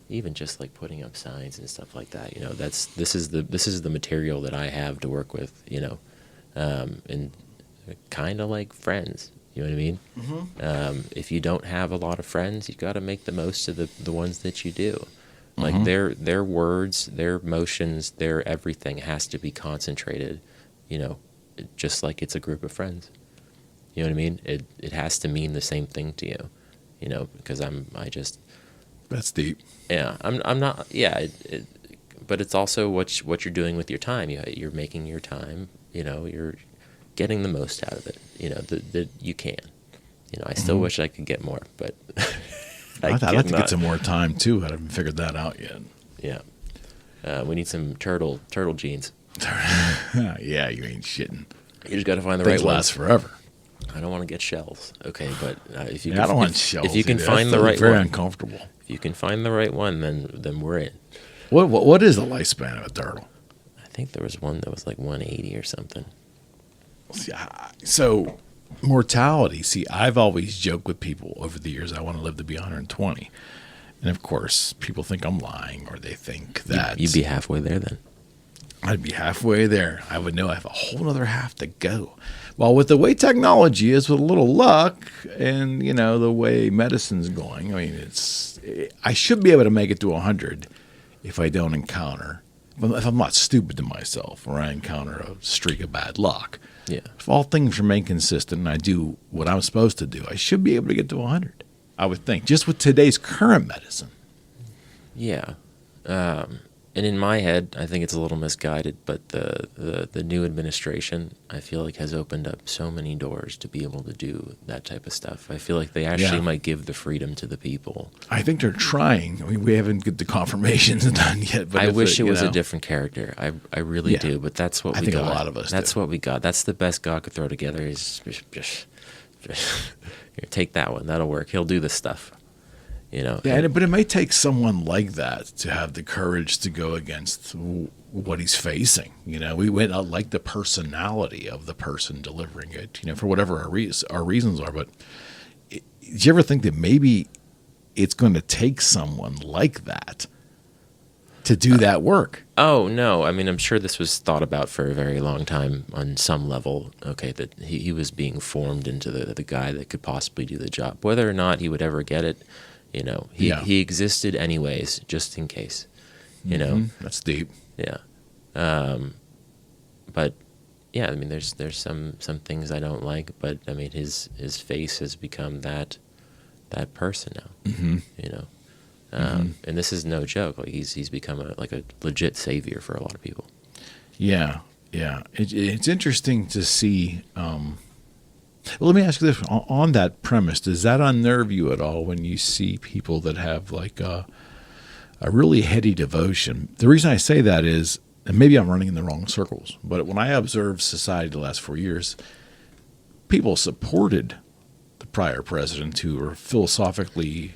even just like putting up signs and stuff like that. This is the material that I have to work with, and kind of like friends. You know what I mean? Mm-hmm. If you don't have a lot of friends, you got to make the most of the ones that you do. Like their words, their emotions, their everything has to be concentrated, just like it's a group of friends. You know what I mean? It has to mean the same thing to you, because That's deep. Yeah, I'm not. Yeah, but it's also what you're doing with your time. You're making your time. You're getting the most out of it. That you can. I still wish I could get more, but. I'd like to get some more time too. I haven't figured that out yet. Yeah, we need some turtle jeans. Yeah, you ain't shitting. You just got to find the right ones. Last forever. I don't want to get shells. Okay, but if you I don't want shells. If you can find the right very one, uncomfortable. If you can find the right one, then we're in. What is the lifespan of a turtle? I think there was one that was like 180 or something. So. Mortality. See, I've always joked with people over the years, I want to live to be 120. And of course, people think I'm lying, or they think that... You'd be halfway there then. I'd be halfway there. I would know I have a whole other half to go. Well, with the way technology is, with a little luck, and, the way medicine's going, I mean, I should be able to make it to 100 if I don't encounter... If I'm not stupid to myself, or I encounter a streak of bad luck. Yeah. If all things remain consistent and I do what I'm supposed to do, I should be able to get to 100, I would think, just with today's current medicine. Yeah. And in my head, I think it's a little misguided, but the new administration, I feel like, has opened up so many doors to be able to do that type of stuff. I feel like they actually might give the freedom to the people. I think they're trying. I mean, we haven't got the confirmations done yet. But I wish it was a different character. I really do, but that's what we got. I think a lot of us That's what we got. That's the best God could throw together is just Here, take that one. That'll work. He'll do this stuff. Yeah, but it may take someone like that to have the courage to go against what he's facing. We went out like the personality of the person delivering it, for whatever our reasons are. But do you ever think that maybe it's going to take someone like that to do that work? Oh, no. I mean, I'm sure this was thought about for a very long time on some level, okay, that he was being formed into the guy that could possibly do the job. Whether or not he would ever get it, he existed anyways, just in case, That's deep. Yeah. But yeah, I mean, there's some things I don't like, but I mean, his face has become that person now, and this is no joke. Like he's become a legit savior for a lot of people. Yeah. It's interesting to see. Well, let me ask you this: on that premise, does that unnerve you at all when you see people that have like a really heady devotion? The reason I say that is, and maybe I'm running in the wrong circles, but when I observed society the last 4 years, people supported the prior president who were philosophically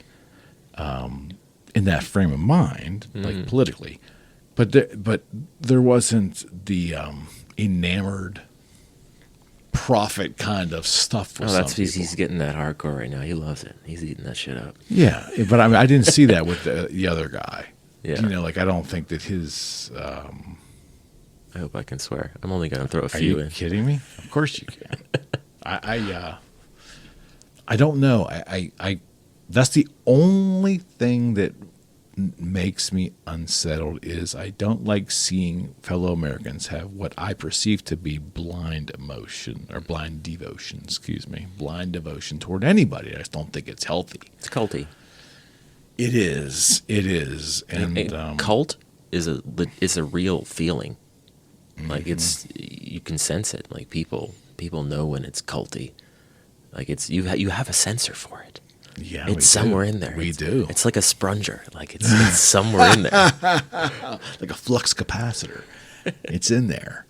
in that frame of mind, like politically, but there wasn't the enamored prophet kind of stuff. That's because he's getting that hardcore right now. He loves it. He's eating that shit up. Yeah, but I mean, I didn't see that with the other guy. Yeah, I don't think that his. I hope I can swear. I'm only gonna throw a few in. Are you kidding me? Of course you can. I don't know. I that's the only thing that makes me unsettled is I don't like seeing fellow Americans have what I perceive to be blind devotion toward anybody. I just don't think it's healthy. It's culty. It is. And cult is a real feeling. Like you can sense it. Like people know when it's culty. Like it's you have a sensor for it. Yeah, it's somewhere in there. We do. It's like a sponger. Like it's somewhere in there. Like a flux capacitor. It's in there.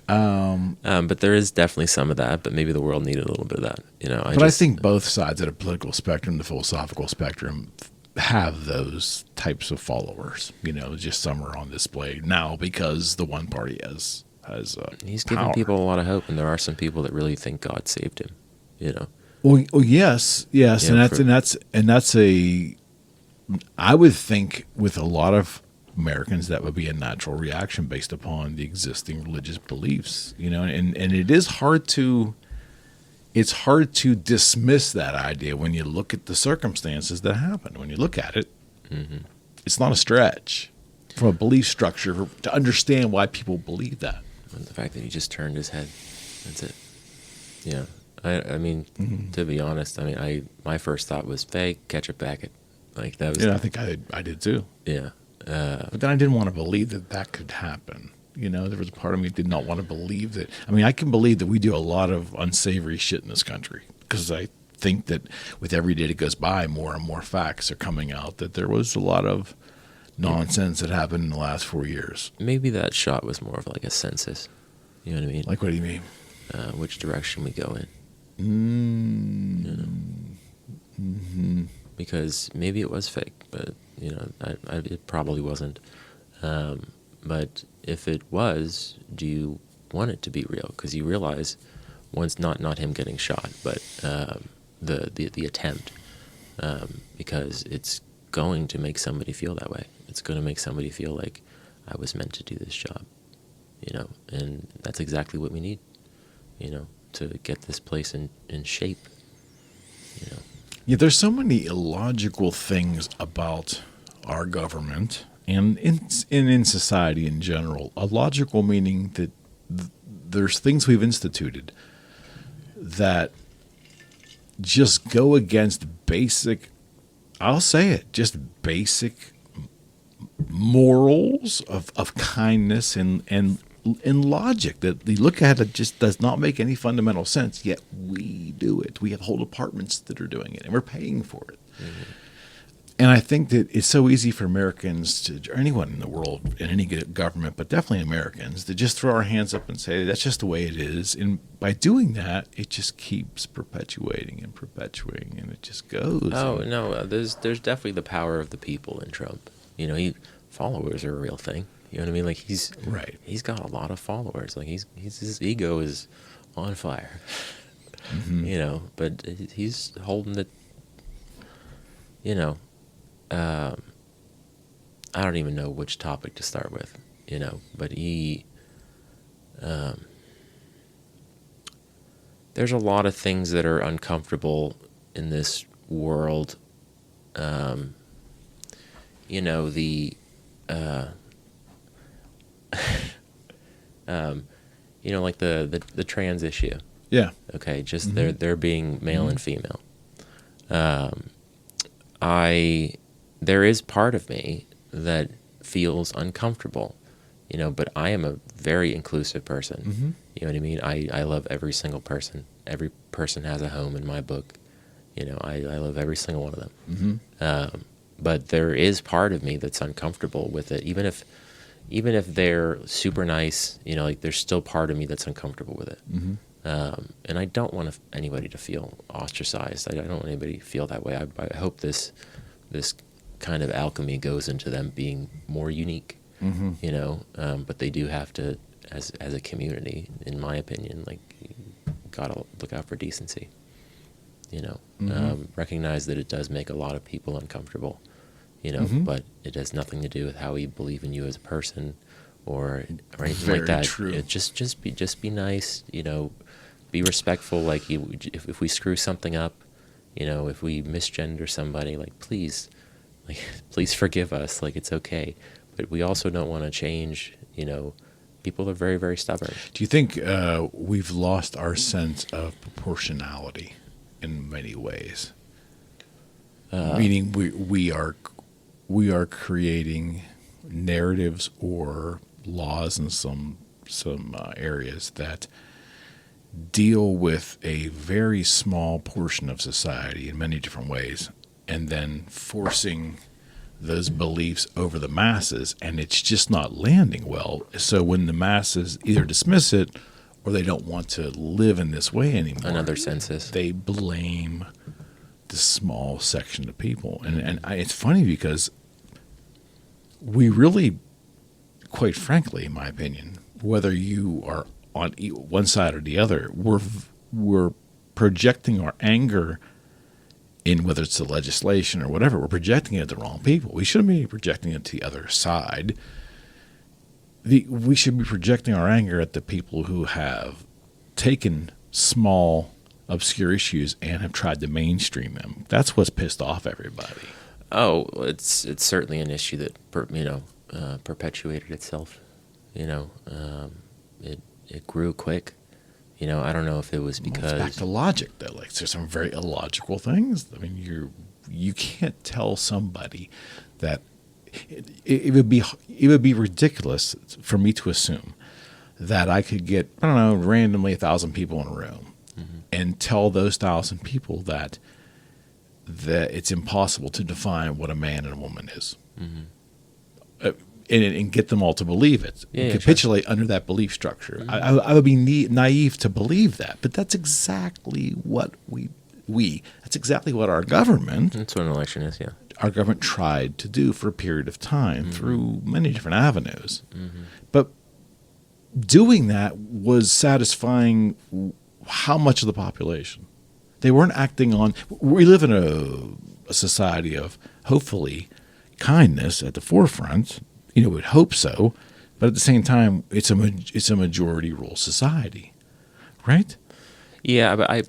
But there is definitely some of that. But maybe the world needed a little bit of that. I think both sides of the political spectrum, the philosophical spectrum, have those types of followers. Just some are on display now because the one party has he's power. giving people a lot of hope, and there are some people that really think God saved him. Well, yes, yeah, and that's a. I would think with a lot of Americans that would be a natural reaction based upon the existing religious beliefs, and it is hard to. It's hard to dismiss that idea when you look at the circumstances that happened. When you look at it, it's not a stretch from a belief structure to understand why people believe that. And the fact that he just turned his head, that's it. Yeah. I mean, to be honest, my first thought was fake, catch a packet. Like that was. Yeah, I think I did too. Yeah. But then I didn't want to believe that could happen. There was a part of me that did not want to believe that. I mean, I can believe that we do a lot of unsavory shit in this country because I think that with every day that goes by, more and more facts are coming out that there was a lot of nonsense that happened in the last 4 years. Maybe that shot was more of like a census. You know what I mean? Like, what do you mean? Which direction we go in. Because maybe it was fake, but it probably wasn't. But if it was, do you want it to be real? Because you realize once not him getting shot, but the attempt, because it's going to make somebody feel that way. It's going to make somebody feel like I was meant to do this job, and that's exactly what we need, to get this place in shape, Yeah, there's so many illogical things about our government and in society in general. Illogical meaning that there's things we've instituted that just go against basic, I'll say it, just basic morals of kindness and logic that you look at it just does not make any fundamental sense, yet we do it. We have whole departments that are doing it, and we're paying for it. And I think that it's so easy for Americans or anyone in the world, in any government, but definitely Americans, to just throw our hands up and say, that's just the way it is. And by doing that, it just keeps perpetuating, and it just goes. Oh, no, there's definitely the power of the people in Trump. Followers are a real thing. You know what I mean? Like, he's got a lot of followers. Like, his ego is on fire. Mm-hmm. But he's holding it, I don't even know which topic to start with, but there's a lot of things that are uncomfortable in this world. Like the trans issue. Yeah. Okay. Just they're being male and female. There is part of me that feels uncomfortable, but I am a very inclusive person. Mm-hmm. You know what I mean? I love every single person. Every person has a home in my book. I love every single one of them. Mm-hmm. But there is part of me that's uncomfortable with it, even if they're super nice. Like, there's still part of me that's uncomfortable with it. Mm-hmm. And I don't want anybody to feel ostracized. I don't want anybody to feel that way. I hope this kind of alchemy goes into them being more unique, but they do have to, as a community, in my opinion, like, gotta look out for decency, recognize that it does make a lot of people uncomfortable, but it has nothing to do with how we believe in you as a person or anything Very like that. True. Just be nice, be respectful. Like, if we screw something up, if we misgender somebody, like, please forgive us. Like, it's okay. But we also don't want to change. People are very, very stubborn. Do you think we've lost our sense of proportionality in many ways? Meaning we are creating narratives or laws in some areas that deal with a very small portion of society in many different ways, and then forcing those beliefs over the masses, and it's just not landing well. So when the masses either dismiss it or they don't want to live in this way anymore, Another census. They blame the small section of people. And it's funny because we really, quite frankly, in my opinion, whether you are on one side or the other, we're projecting our anger in, whether it's the legislation or whatever, we're projecting it at the wrong people. We shouldn't be projecting it to the other side. We should be projecting our anger at the people who have taken small, obscure issues and have tried to mainstream them. That's what's pissed off everybody. Oh, it's certainly an issue that perpetuated itself. It grew quick. I don't know if it was because... It's back to logic, though. Like, there's some very illogical things. I mean, you can't tell somebody that... It would be ridiculous for me to assume that I could get, I don't know, randomly 1,000 people in a room and tell those 1,000 people that it's impossible to define what a man and a woman is. And get them all to believe it, and capitulate under that belief structure. I would be naive to believe that, but that's exactly what that's exactly what our government... That's what an election is, yeah. Our government tried to do for a period of time through many different avenues. But doing that was satisfying how much of the population? They weren't acting on... We live in a society of, hopefully, kindness at the forefront. We'd hope so, but at the same time, it's a majority rule society, right? Yeah, but I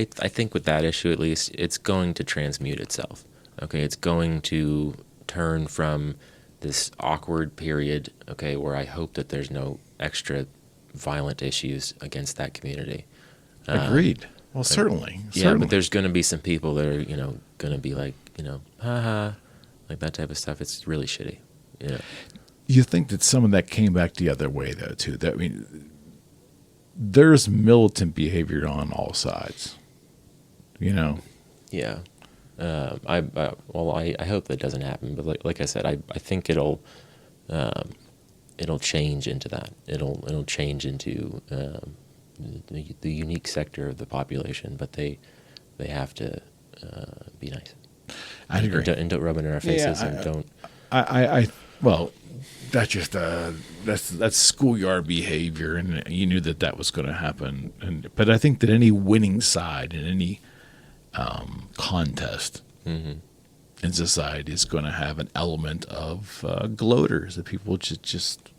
think with that issue, at least, it's going to transmute itself. Okay, it's going to turn from this awkward period, okay, where I hope that there's no extra violent issues against that community. Agreed. Well, certainly. But there's going to be some people that are, going to be like, haha, like that type of stuff. It's really shitty. You think that some of that came back the other way, though, too? There's militant behavior on all sides. Yeah. I hope that doesn't happen, but like I said, I think it'll change into that. It'll change into the unique sector of the population, but they have to be nice. I agree. And don't rub it in our faces, don't. Well, that's just that's schoolyard behavior, and you knew that was going to happen. But I think that any winning side in any contest in society is going to have an element of gloaters, that people just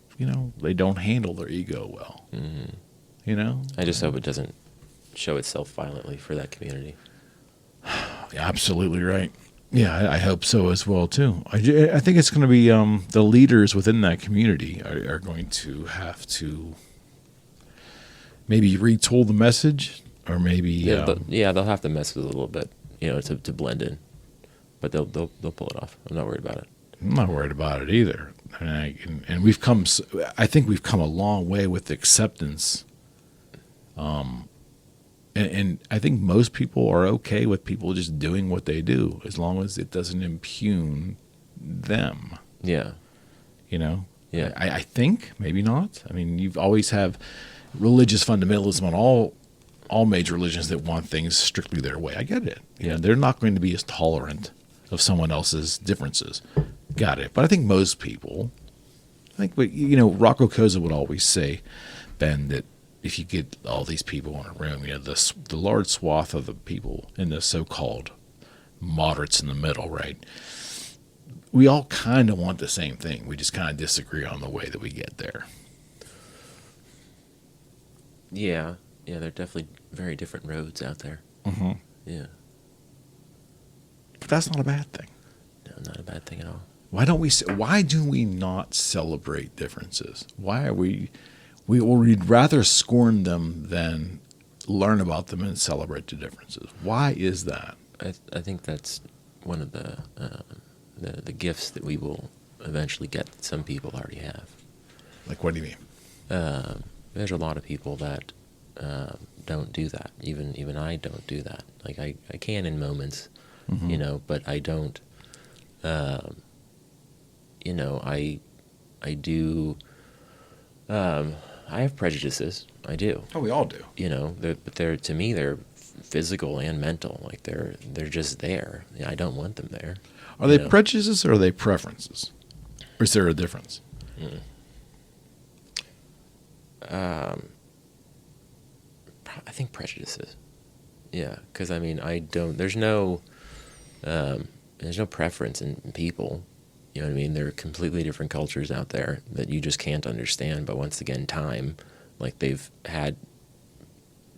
they don't handle their ego well. I just hope it doesn't show itself violently for that community. Yeah, absolutely right. Yeah, I hope so as well too. I think it's going to be the leaders within that community are going to have to maybe retool the message, or maybe they'll have to mess with it a little bit, to blend in, but they'll pull it off. I'm not worried about it. I'm not worried about it either. And I think we've come a long way with acceptance. And I think most people are okay with people just doing what they do, as long as it doesn't impugn them. Yeah. Yeah. I think maybe not. I mean, you've always have religious fundamentalism on all major religions that want things strictly their way. I get it. They're not going to be as tolerant of someone else's differences. Got it. But I think most people, Rocco Cozza would always say, Ben, that if you get all these people in a room, the large swath of the people in the so-called moderates in the middle, right? We all kind of want the same thing. We just kind of disagree on the way that we get there. Yeah, there are definitely very different roads out there. Mm-hmm. Yeah. But that's not a bad thing. No, not a bad thing at all. Why do we not celebrate differences? Why are we'd rather scorn them than learn about them and celebrate the differences. Why is that? I think that's one of the gifts that we will eventually get that some people already have. Like, what do you mean? There's a lot of people that don't do that. Even I don't do that. Like, I can in moments, but I don't. I do. I have prejudices. I do. Oh, we all do. But to me, they're physical and mental. Like, they're just there. I don't want them there. Are they prejudices or are they preferences? Or is there a difference? I think prejudices. Yeah, because there's no preference in people. You know what I mean? There are completely different cultures out there that you just can't understand. But once again, time, like, they've had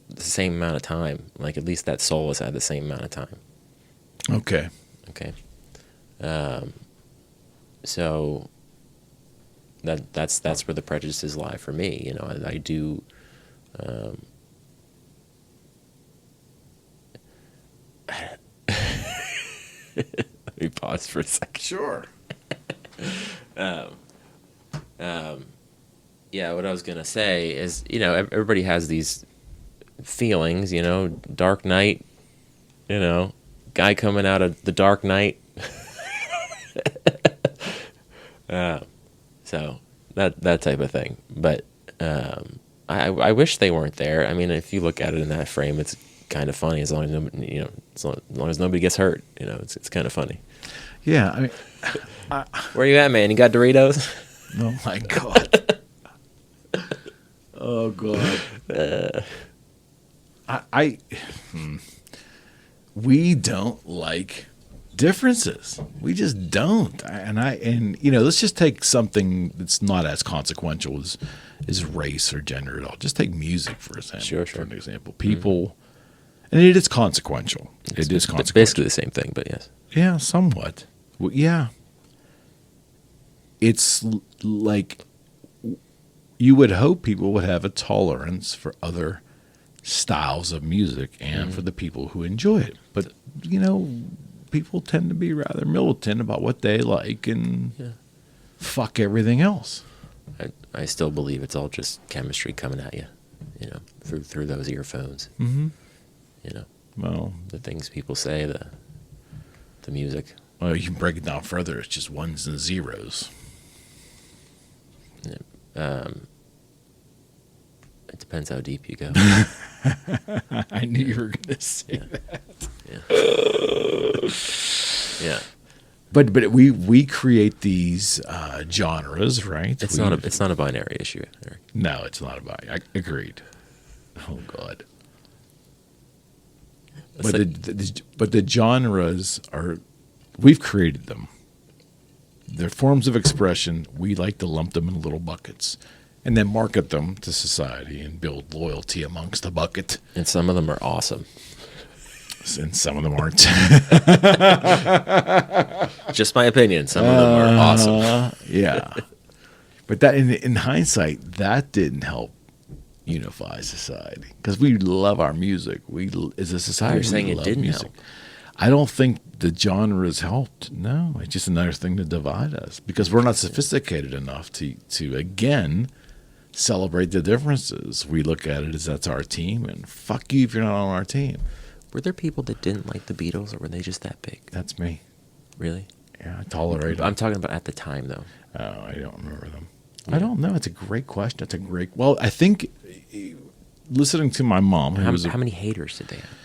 the same amount of time. Like, at least that soul has had the same amount of time. Okay. So that's where the prejudices lie for me. I do. Let me pause for a second. Sure. Yeah, what I was gonna say is, everybody has these feelings, dark night, guy coming out of the dark night. So that type of thing. But I wish they weren't there. I mean, if you look at it in that frame, it's kind of funny, as long as nobody, as long as nobody gets hurt. It's kind of funny. Yeah, I mean, where you at, man? You got Doritos? Oh my God. Oh God. We don't like differences. We just don't. Let's just take something that's not as consequential as race or gender at all. Just take music for example. Sure. For an example, people, and it is consequential. It is consequential. It's basically the same thing, but yes. Yeah, somewhat. Well, yeah. It's like you would hope people would have a tolerance for other styles of music and for the people who enjoy it. But, people tend to be rather militant about what they like and fuck everything else. I still believe it's all just chemistry coming at you, through those earphones. Mm-hmm. Well, the things people say, the music. Well, you can break it down further. It's just ones and zeros. It depends how deep you go. I knew you were going to say that. Yeah. But we create these genres, right? It's not a binary issue, Eric. No, it's not a binary. I agreed. Oh God. But the genres are, we've created them. They're forms of expression. We like to lump them in little buckets and then market them to society and build loyalty amongst the bucket. And some of them are awesome. And some of them aren't. Just my opinion. Some of them are awesome. Yeah. But that in hindsight, that didn't help unify society because we love our music. We, as a society, You're saying we it love didn't music. help. I don't think the genres helped. No, it's just another thing to divide us because we're not sophisticated enough to again celebrate the differences. We look at it as that's our team, and fuck you if you're not on our team. Were there people that didn't like the Beatles, or were they just that big? That's me. Really? Yeah, I tolerate them. I'm talking about at the time, though. Oh, I don't remember them. Yeah. I don't know. It's a great question. Well, I think listening to my mom, How many haters did they have?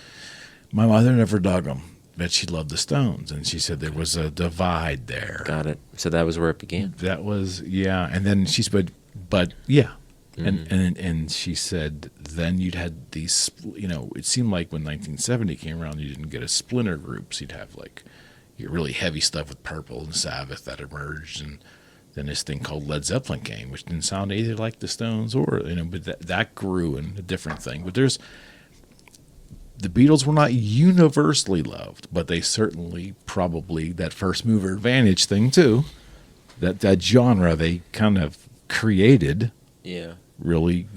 My mother never dug them, but she loved the Stones, and she said there was a divide there. Got it. So that was where it began. That was, yeah. And then she said, but yeah. Mm-hmm. And she said, then you'd had these, it seemed like when 1970 came around, you didn't get a splinter groups. You'd have like your really heavy stuff with Purple and Sabbath that emerged, and then this thing called Led Zeppelin came, which didn't sound either like the Stones or, but that grew in a different thing. But the Beatles were not universally loved, but they certainly probably, that first mover advantage thing too, that genre they kind of created. Yeah. Really,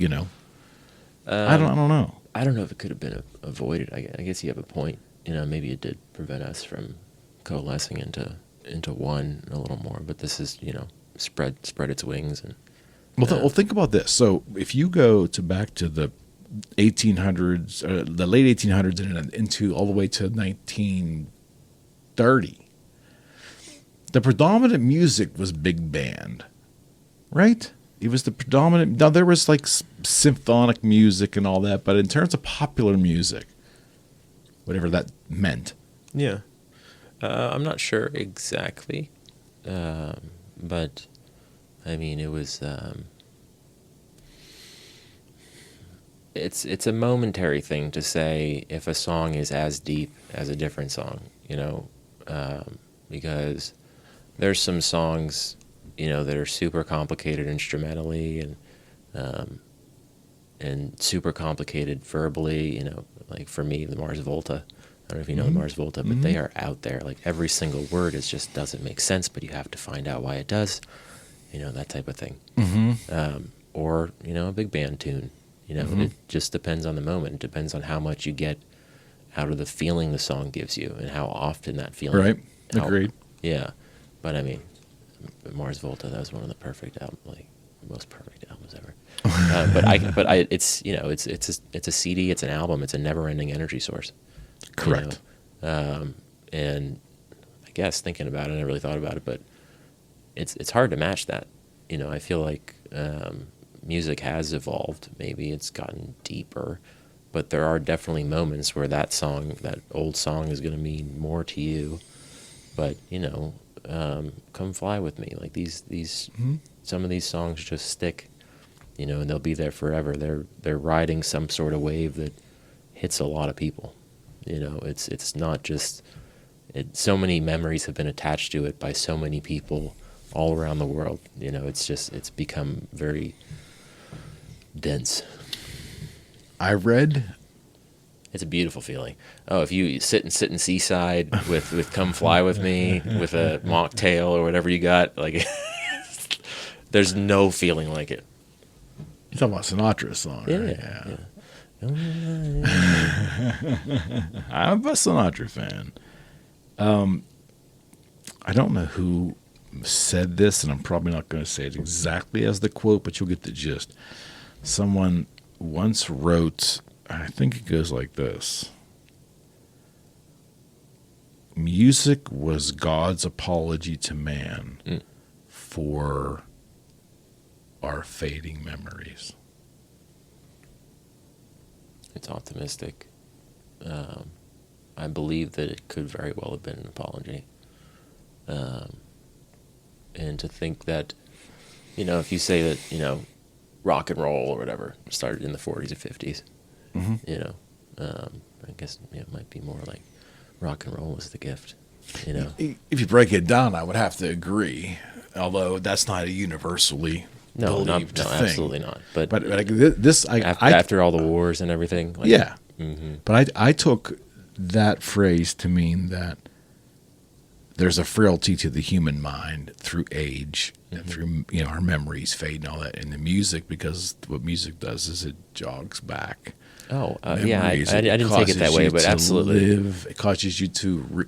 I don't know. I don't know if it could have been avoided. I guess you have a point. Maybe it did prevent us from coalescing into one a little more. But this is, spread its wings. And well, think about this. So if you go back to the 1800s, the late 1800s, and into all the way to 1930, the predominant music was big band, right? It was the predominant. Now, there was like symphonic music and all that, but in terms of popular music, whatever that meant. Yeah. I'm not sure exactly. But, I mean, it was... It's a momentary thing to say if a song is as deep as a different song, because there's some songs... that are super complicated instrumentally and super complicated verbally, like for me, the Mars Volta. I don't know if you know the Mars Volta, but they are out there. Like every single word just doesn't make sense, but you have to find out why it does, that type of thing. Mm-hmm. Or, a big band tune, it just depends on the moment. It depends on how much you get out of the feeling the song gives you and how often that feeling. Right. Agreed. Yeah. But I mean, Mars Volta, that was one of the perfect albums, like most perfect albums ever. It's it's a CD, it's an album, it's a never-ending energy source. Correct. And I guess thinking about it, I never really thought about it, but it's hard to match that. I feel like music has evolved. Maybe it's gotten deeper, but there are definitely moments where that old song is going to mean more to you. But Come Fly With Me, like these some of these songs just stick, and they'll be there forever. They're riding some sort of wave that hits a lot of people. It's not just so many memories have been attached to it by so many people all around the world. It's become very dense. I read. It's a beautiful feeling. Oh, if you sit in Seaside with Come Fly With Me, with a mocktail or whatever you got, like, there's no feeling like it. You're talking about Sinatra's song, right? Yeah. I'm a Sinatra fan. I don't know who said this, and I'm probably not going to say it exactly as the quote, but you'll get the gist. Someone once wrote... I think it goes like this. music was God's apology to man for our fading memories. It's optimistic. I believe that it could very well have been an apology. And to think that, if you say that, rock and roll or whatever started in the 40s or 50s, I guess it might be more like rock and roll was the gift, If you break it down, I would have to agree, although that's not a universally believed thing. Absolutely not. But like this, after all the wars and everything. Yeah. Mm-hmm. But I took that phrase to mean that there's a frailty to the human mind through age and through our memories fade and all that. And the music, because what music does is it jogs back. Oh, yeah. I didn't take it that way, but absolutely. It causes you to.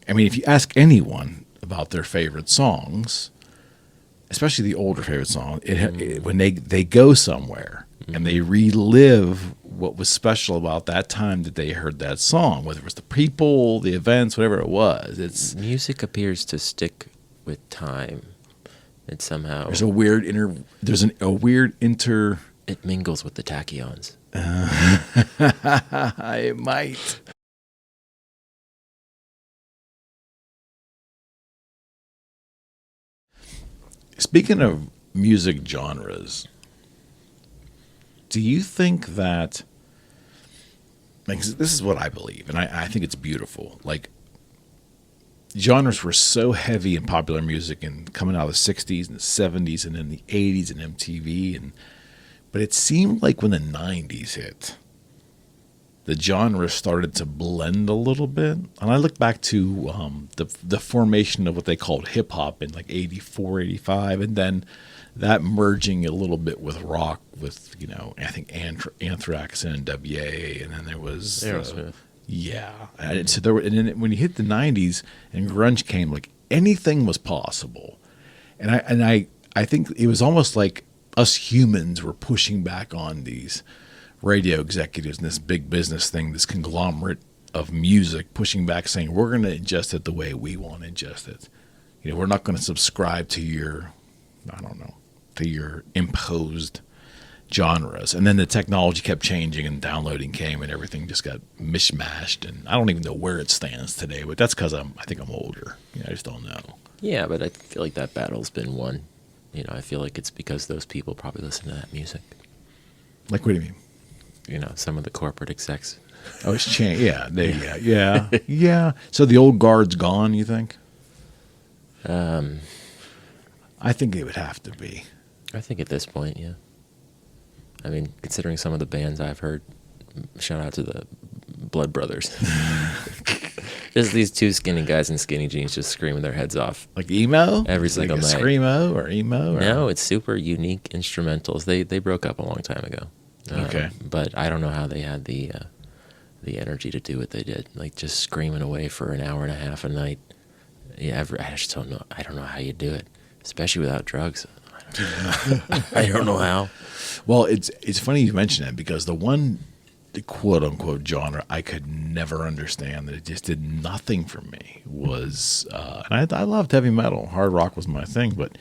If you ask anyone about their favorite songs, especially the older favorite song, when they go somewhere and they relive what was special about that time that they heard that song, whether it was the people, the events, whatever it was. Music appears to stick with time. It somehow there's a weird It mingles with the tachyons. It might. Speaking of music genres, do you think that, this is what I believe, and I think it's beautiful, like, genres were so heavy in popular music and coming out of the 60s and the 70s and then the 80s and MTV, but it seemed like when the 90s hit, the genre started to blend a little bit. And I look back to the formation of what they called hip-hop in like 84, 85, and then that merging a little bit with rock with, I think Anthrax and NWA, and then there was Aerosmith. And so and then when you hit the 90s and grunge came, like anything was possible. And I think it was almost like us humans were pushing back on these radio executives and this big business thing, this conglomerate of music, pushing back, saying, we're going to ingest it the way we want to ingest it. We're not going to subscribe to your imposed genres. And then the technology kept changing and downloading came and everything just got mishmashed. And I don't even know where it stands today, but that's because I think I'm older. I just don't know. Yeah, but I feel like that battle's been won. I feel like it's because those people probably listen to that music. Like, what do you mean? Some of the corporate execs. Oh, it's changed. Yeah. Yeah. So the old guard's gone, you think? I think it would have to be. I think at this point, yeah. Considering some of the bands I've heard, shout out to the Blood Brothers. Just these two skinny guys in skinny jeans just screaming their heads off. Like emo? Every single night. Screamo or emo? Or? No, it's super unique instrumentals. They broke up a long time ago. Okay. But I don't know how they had the energy to do what they did. Like just screaming away for an hour and a half a night. Yeah, I just don't know. I don't know how you do it, especially without drugs. I don't know how. Well, it's funny you mention that because the quote unquote genre I could never understand, that it just did nothing for me, was and I loved heavy metal. Hard rock was my thing, but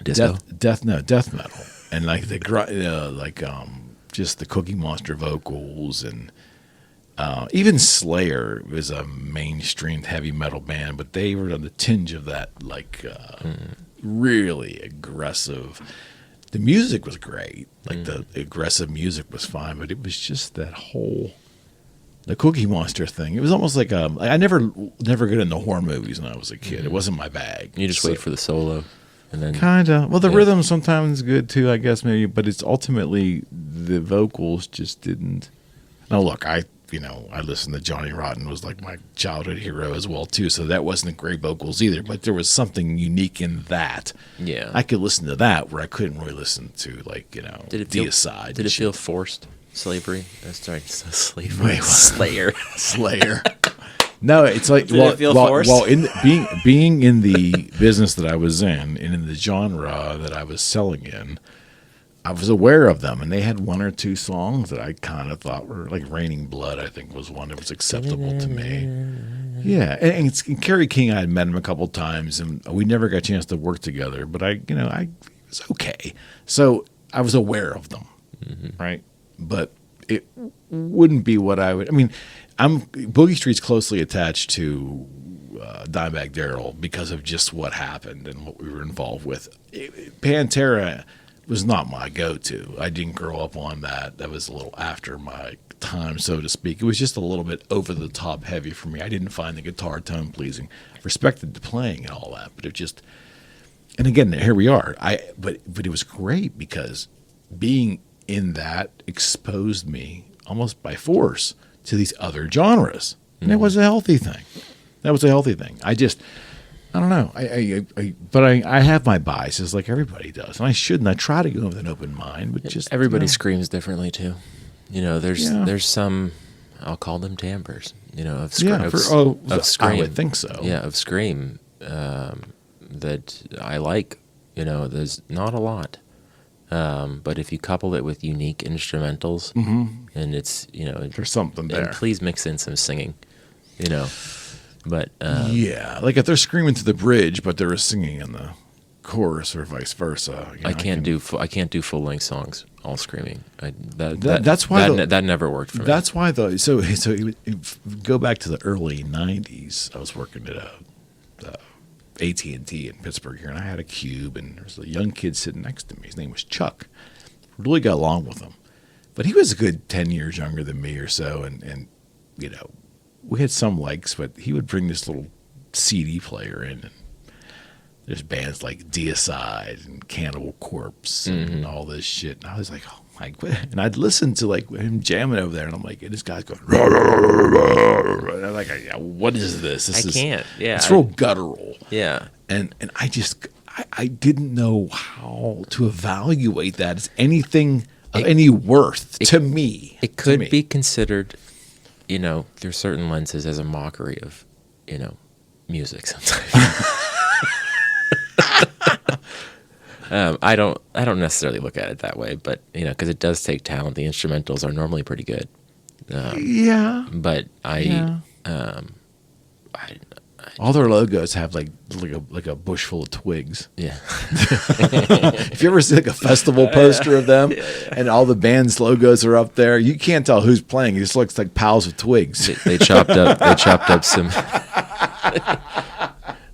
disco, death metal, and like just the Cookie Monster vocals, and even Slayer was a mainstream heavy metal band, but they were on the tinge of that really aggressive. The music was great, like the aggressive music was fine, but it was just that the Cookie Monster thing. It was almost like I never got into horror movies when I was a kid. It wasn't my bag. You just wait for the solo. And then kinda. Well, the rhythm sometimes is good too, I guess, maybe, but it's ultimately the vocals just didn't. Now, look, I listened to Johnny Rotten, was like my childhood hero as well too. So that wasn't great vocals either, but there was something unique in that. Yeah, I could listen to that where I couldn't really listen to Deicide. Did it feel forced? Slavery? Slavery. Wait, Slayer. No, it's like being in the business that I was in and in the genre that I was selling in, I was aware of them, and they had one or two songs that I kind of thought were like "Raining Blood." I think was one that was acceptable to me. Yeah, and Kerry King, I had met him a couple times, and we never got a chance to work together. But it was okay. So I was aware of them, right? But it wouldn't be what I would. I mean, Boogie Street's closely attached to Dimebag Darrell because of just what happened and what we were involved with. Pantera was not my go-to. I didn't grow up on that. That was a little after my time, so to speak. It was just a little bit over the top heavy for me. I didn't find the guitar tone pleasing. I respected the playing and all that, but it just, and again, here we are. But it was great because being in that exposed me almost by force to these other genres. And it was a healthy thing. That was a healthy thing. I don't know. But I have my biases like everybody does, and I shouldn't. I try to go with an open mind, but just everybody screams differently too. There's some, I'll call them timbres. Of scream. I would think so. Yeah, of scream that I like. There's not a lot, but if you couple it with unique instrumentals, and it's there's something there. And please mix in some singing. But like if they're screaming to the bridge, but they're singing in the chorus or vice versa. I can't do full length songs all screaming. That's why that never worked for me. That's why though. So go back to the early '90s. I was working at AT&T in Pittsburgh here, and I had a cube, and there was a young kid sitting next to me. His name was Chuck. Really got along with him, but he was a good 10 years younger than me or so, and we had some likes, but he would bring this little CD player in, and there's bands like Deicide and Cannibal Corpse and all this shit. And I was like, oh my God. And I'd listen to like him jamming over there, and I'm like, and this guy's going, rah, rah, rah, rah, rah. And I'm like, what is this? I can't. Yeah. It's real guttural. Yeah. And I didn't know how to evaluate that as anything of any worth to me. It could be considered, through certain lenses as a mockery of, music sometimes. I don't necessarily look at it that way, but because it does take talent. The instrumentals are normally pretty good. But all their logos have like a bush full of twigs. Yeah. If you ever see like a festival poster of them, and all the band's logos are up there, you can't tell who's playing. It just looks like piles of twigs. They chopped up some.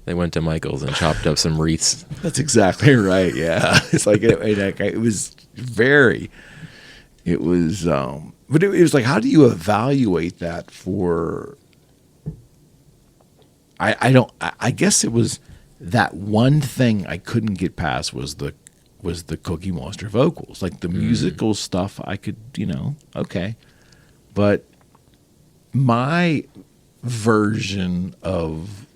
They went to Michael's and chopped up some wreaths. That's exactly right. Yeah, it's like it was very. It was, but it was like, how do you evaluate that for? I guess it was that one thing I couldn't get past was the Cookie Monster vocals, like the musical stuff. I could, okay, but my version of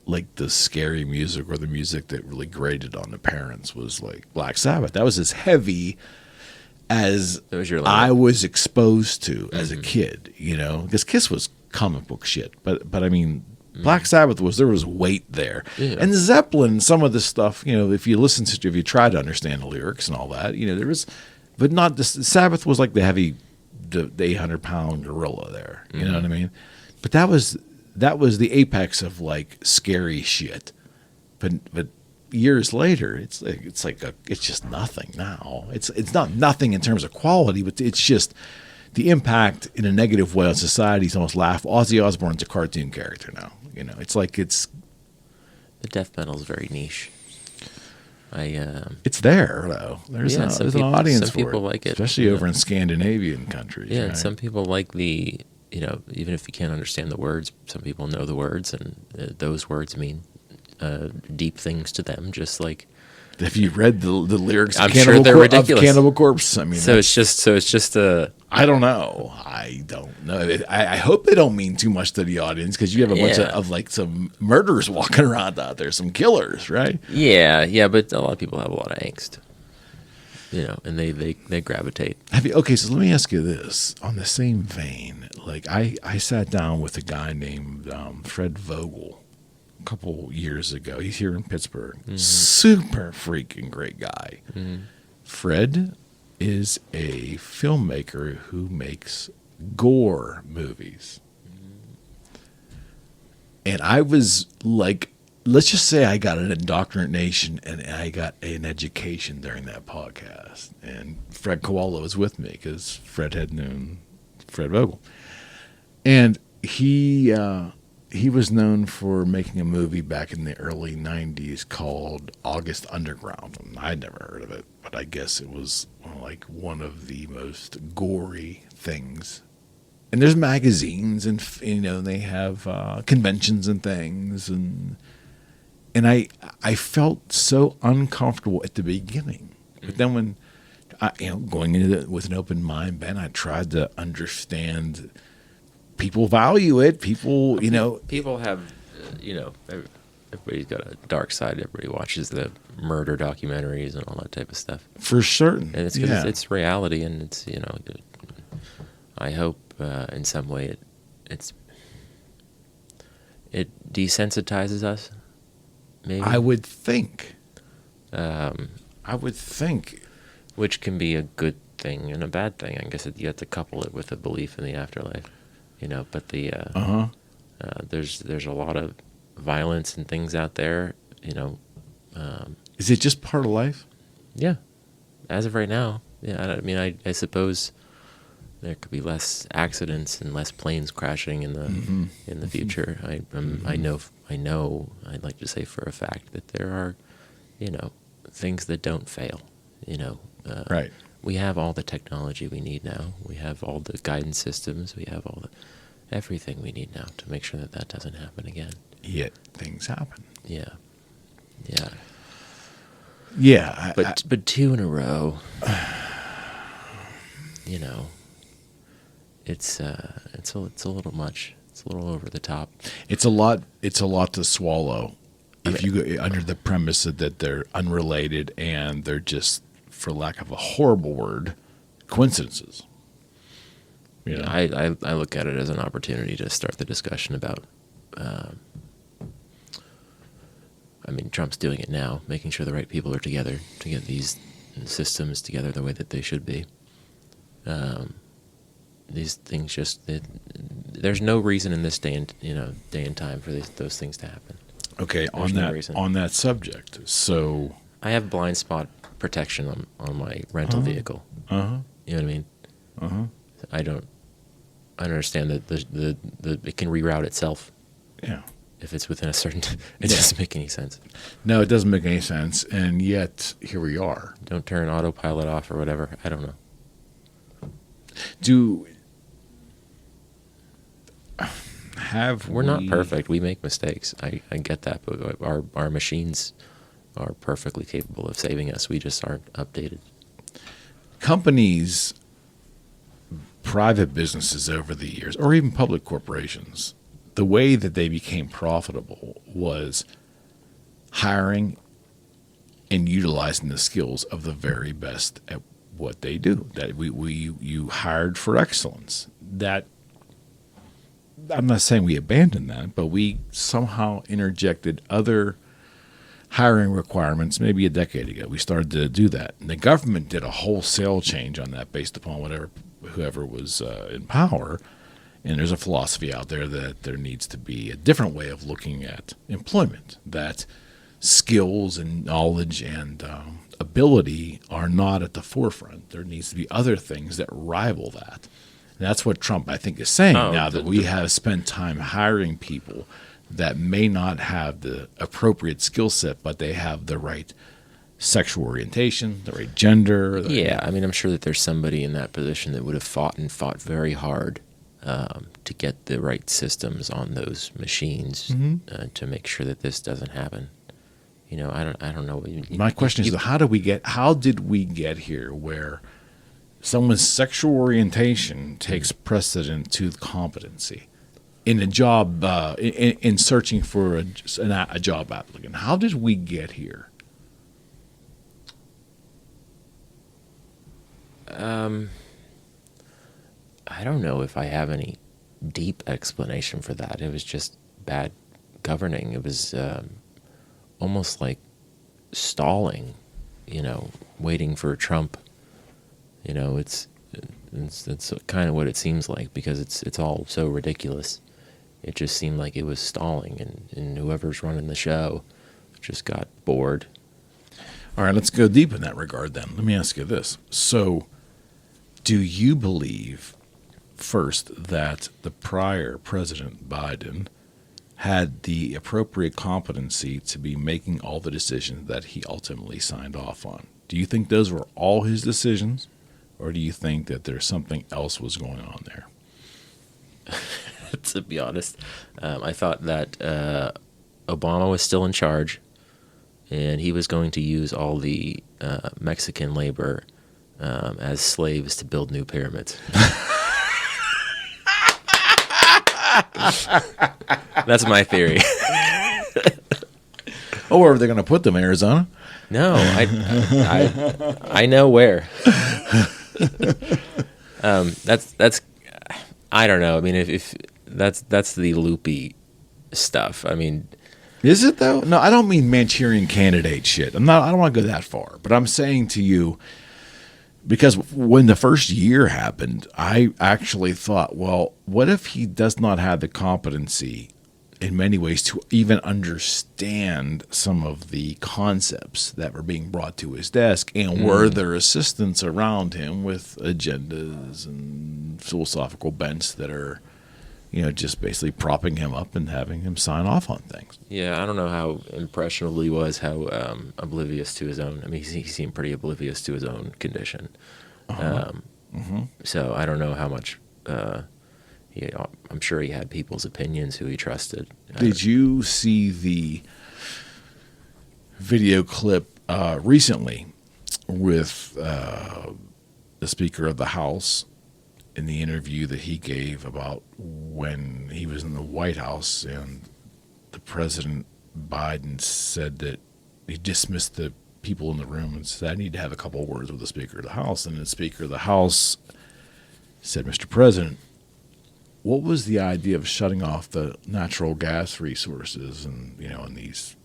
like the scary music or the music that really grated on the parents was like Black Sabbath. That was as heavy as I was exposed to as a kid, because Kiss was comic book shit. But I mean, Black Sabbath there was weight there. Yeah. And Zeppelin, some of the stuff, if you try to understand the lyrics and all that, there was, but not the Sabbath was like the 800-pound gorilla there. You know what I mean? But that was the apex of like scary shit. But years later, it's just nothing now. It's not nothing in terms of quality, but it's just the impact in a negative way on society is almost laugh. Ozzy Osbourne's a cartoon character now. It's like the death metal's very niche. It's there though. There's an audience for people like it, especially over in Scandinavian countries. Yeah, right? Some people like the even if you can't understand the words, some people know the words, and those words mean deep things to them. Just like, have you read the lyrics? I'm sure they're ridiculous. Of Cannibal Corpse. I mean, it's just a. I don't know. I hope they don't mean too much to the audience, because you have a bunch of like some murderers walking around out there, some killers, right? Yeah, but a lot of people have a lot of angst, and they gravitate. Okay, so let me ask you this. On the same vein, like I sat down with a guy named Fred Vogel a couple years ago. He's here in Pittsburgh. Super freaking great guy. Fred is a filmmaker who makes gore movies. And I was like, let's just say I got an indoctrination and I got an education during that podcast. And Fred Koala was with me because Fred had known Fred Vogel. And he was known for making a movie back in the early 90s called August Underground. And I'd never heard of it, but I guess it was like one of the most gory things. And there's magazines and, they have conventions and things. And I felt so uncomfortable at the beginning. But then when, going into it with an open mind, Ben, I tried to understand. People value it. People, People have, everybody's got a dark side. Everybody watches the murder documentaries and all that type of stuff. For certain. And it's because it's reality, and it's, I hope in some way it desensitizes us, maybe. I would think. Which can be a good thing and a bad thing. I guess you have to couple it with a belief in the afterlife. But there's a lot of violence and things out there, Is it just part of life? Yeah, as of right now. Yeah, I suppose there could be less accidents and less planes crashing in the future. I know. I'd like to say for a fact that there are, things that don't fail. Right. We have all the technology we need now. We have all the guidance systems. We have everything we need now to make sure that doesn't happen again. Yet things happen. Yeah. But two in a row. It's a little much. It's a little over the top. It's a lot to swallow. If you go under the premise that they're unrelated and they're just, for lack of a horrible word, coincidences. I look at it as an opportunity to start the discussion about. Trump's doing it now, making sure the right people are together to get these systems together the way that they should be. These things there's no reason in this day and time for those things to happen. Okay, on that subject, so I have blind spot protection on my rental vehicle. You know what I mean? I understand that it can reroute itself. Yeah. If it's within a certain, it doesn't make any sense. No, it doesn't make any sense, and yet here we are. Don't turn autopilot off or whatever. I don't know. We're not perfect. We make mistakes. I get that, but our machines are perfectly capable of saving us. We just aren't updated. Companies, private businesses over the years, or even public corporations, the way that they became profitable was hiring and utilizing the skills of the very best at what they do. That you hired for excellence. That I'm not saying we abandoned that, but we somehow interjected other hiring requirements maybe a decade ago. We started to do that. And the government did a wholesale change on that based upon whoever was in power. And there's a philosophy out there that there needs to be a different way of looking at employment, that skills and knowledge and ability are not at the forefront. There needs to be other things that rival that. And that's what Trump, I think, is saying now that we have spent time hiring people that may not have the appropriate skill set, but they have the right sexual orientation, the right gender. I'm sure that there's somebody in that position that would have fought very hard to get the right systems on those machines to make sure that this doesn't happen. I don't know. My question is, how did we get here where someone's sexual orientation takes precedent to competency in a job, in searching for a job applicant? How did we get here? I don't know if I have any deep explanation for that. It was just bad governing. It was almost like stalling, waiting for Trump. It's kind of what it seems like, because it's all so ridiculous. it just seemed like it was stalling, and whoever's running the show just got bored. All right, let's go deep in that regard then. Let me ask you this. So, do you believe, first, that the prior President Biden had the appropriate competency to be making all the decisions that he ultimately signed off on? Do you think those were all his decisions, or do you think that there's something else was going on there? To be honest, I thought that Obama was still in charge, and he was going to use all the Mexican labor as slaves to build new pyramids. That's my theory. Oh, where are they going to put them? Arizona? No, I know where. That's I don't know. I mean, if that's the loopy stuff. I mean, is it though? No, I don't mean Manchurian Candidate shit. I don't want to go that far. But I'm saying to you, because when the first year happened, I actually thought, well, what if he does not have the competency in many ways to even understand some of the concepts that were being brought to his desk, and were there assistants around him with agendas and philosophical bents that are, just basically propping him up and having him sign off on things? Yeah, I don't know how impressionable he was, how oblivious to his own. I mean, he seemed pretty oblivious to his own condition. So I don't know how much. I'm sure he had people's opinions who he trusted. Did you see the video clip recently with the Speaker of the House in the interview that he gave about when he was in the White House and the President Biden said that he dismissed the people in the room and said, I need to have a couple of words with the Speaker of the House. And the Speaker of the House said, Mr. President, what was the idea of shutting off the natural gas resources and, in these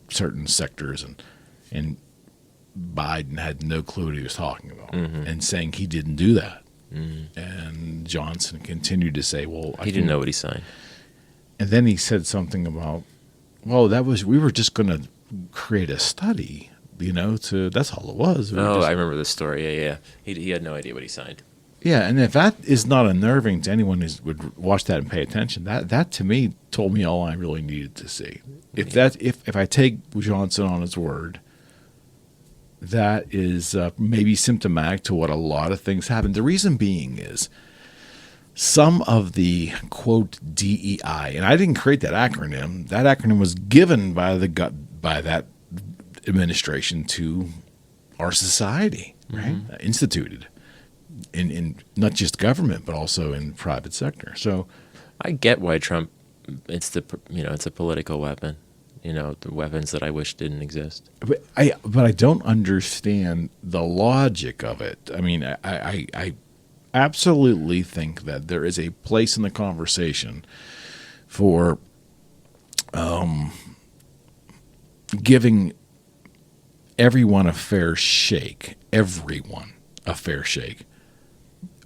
certain sectors? And Biden had no clue what he was talking about, and saying he didn't do that. And Johnson continued to say, well, he didn't know what he signed. And then he said something about, well, we were just going to create a study, that's all it was. I remember this story. Yeah. He had no idea what he signed. Yeah, and if that is not unnerving to anyone who would watch that and pay attention, that to me told me all I really needed to see. If I take Johnson on his word, that is maybe symptomatic to what a lot of things happen. The reason being is some of the quote DEI, and I didn't create that acronym. That acronym was given by that administration to our society, right? Instituted. In not just government, but also in private sector. So I get why Trump, it's a political weapon, the weapons that I wish didn't exist. But I don't understand the logic of it. I mean, I absolutely think that there is a place in the conversation for giving everyone a fair shake,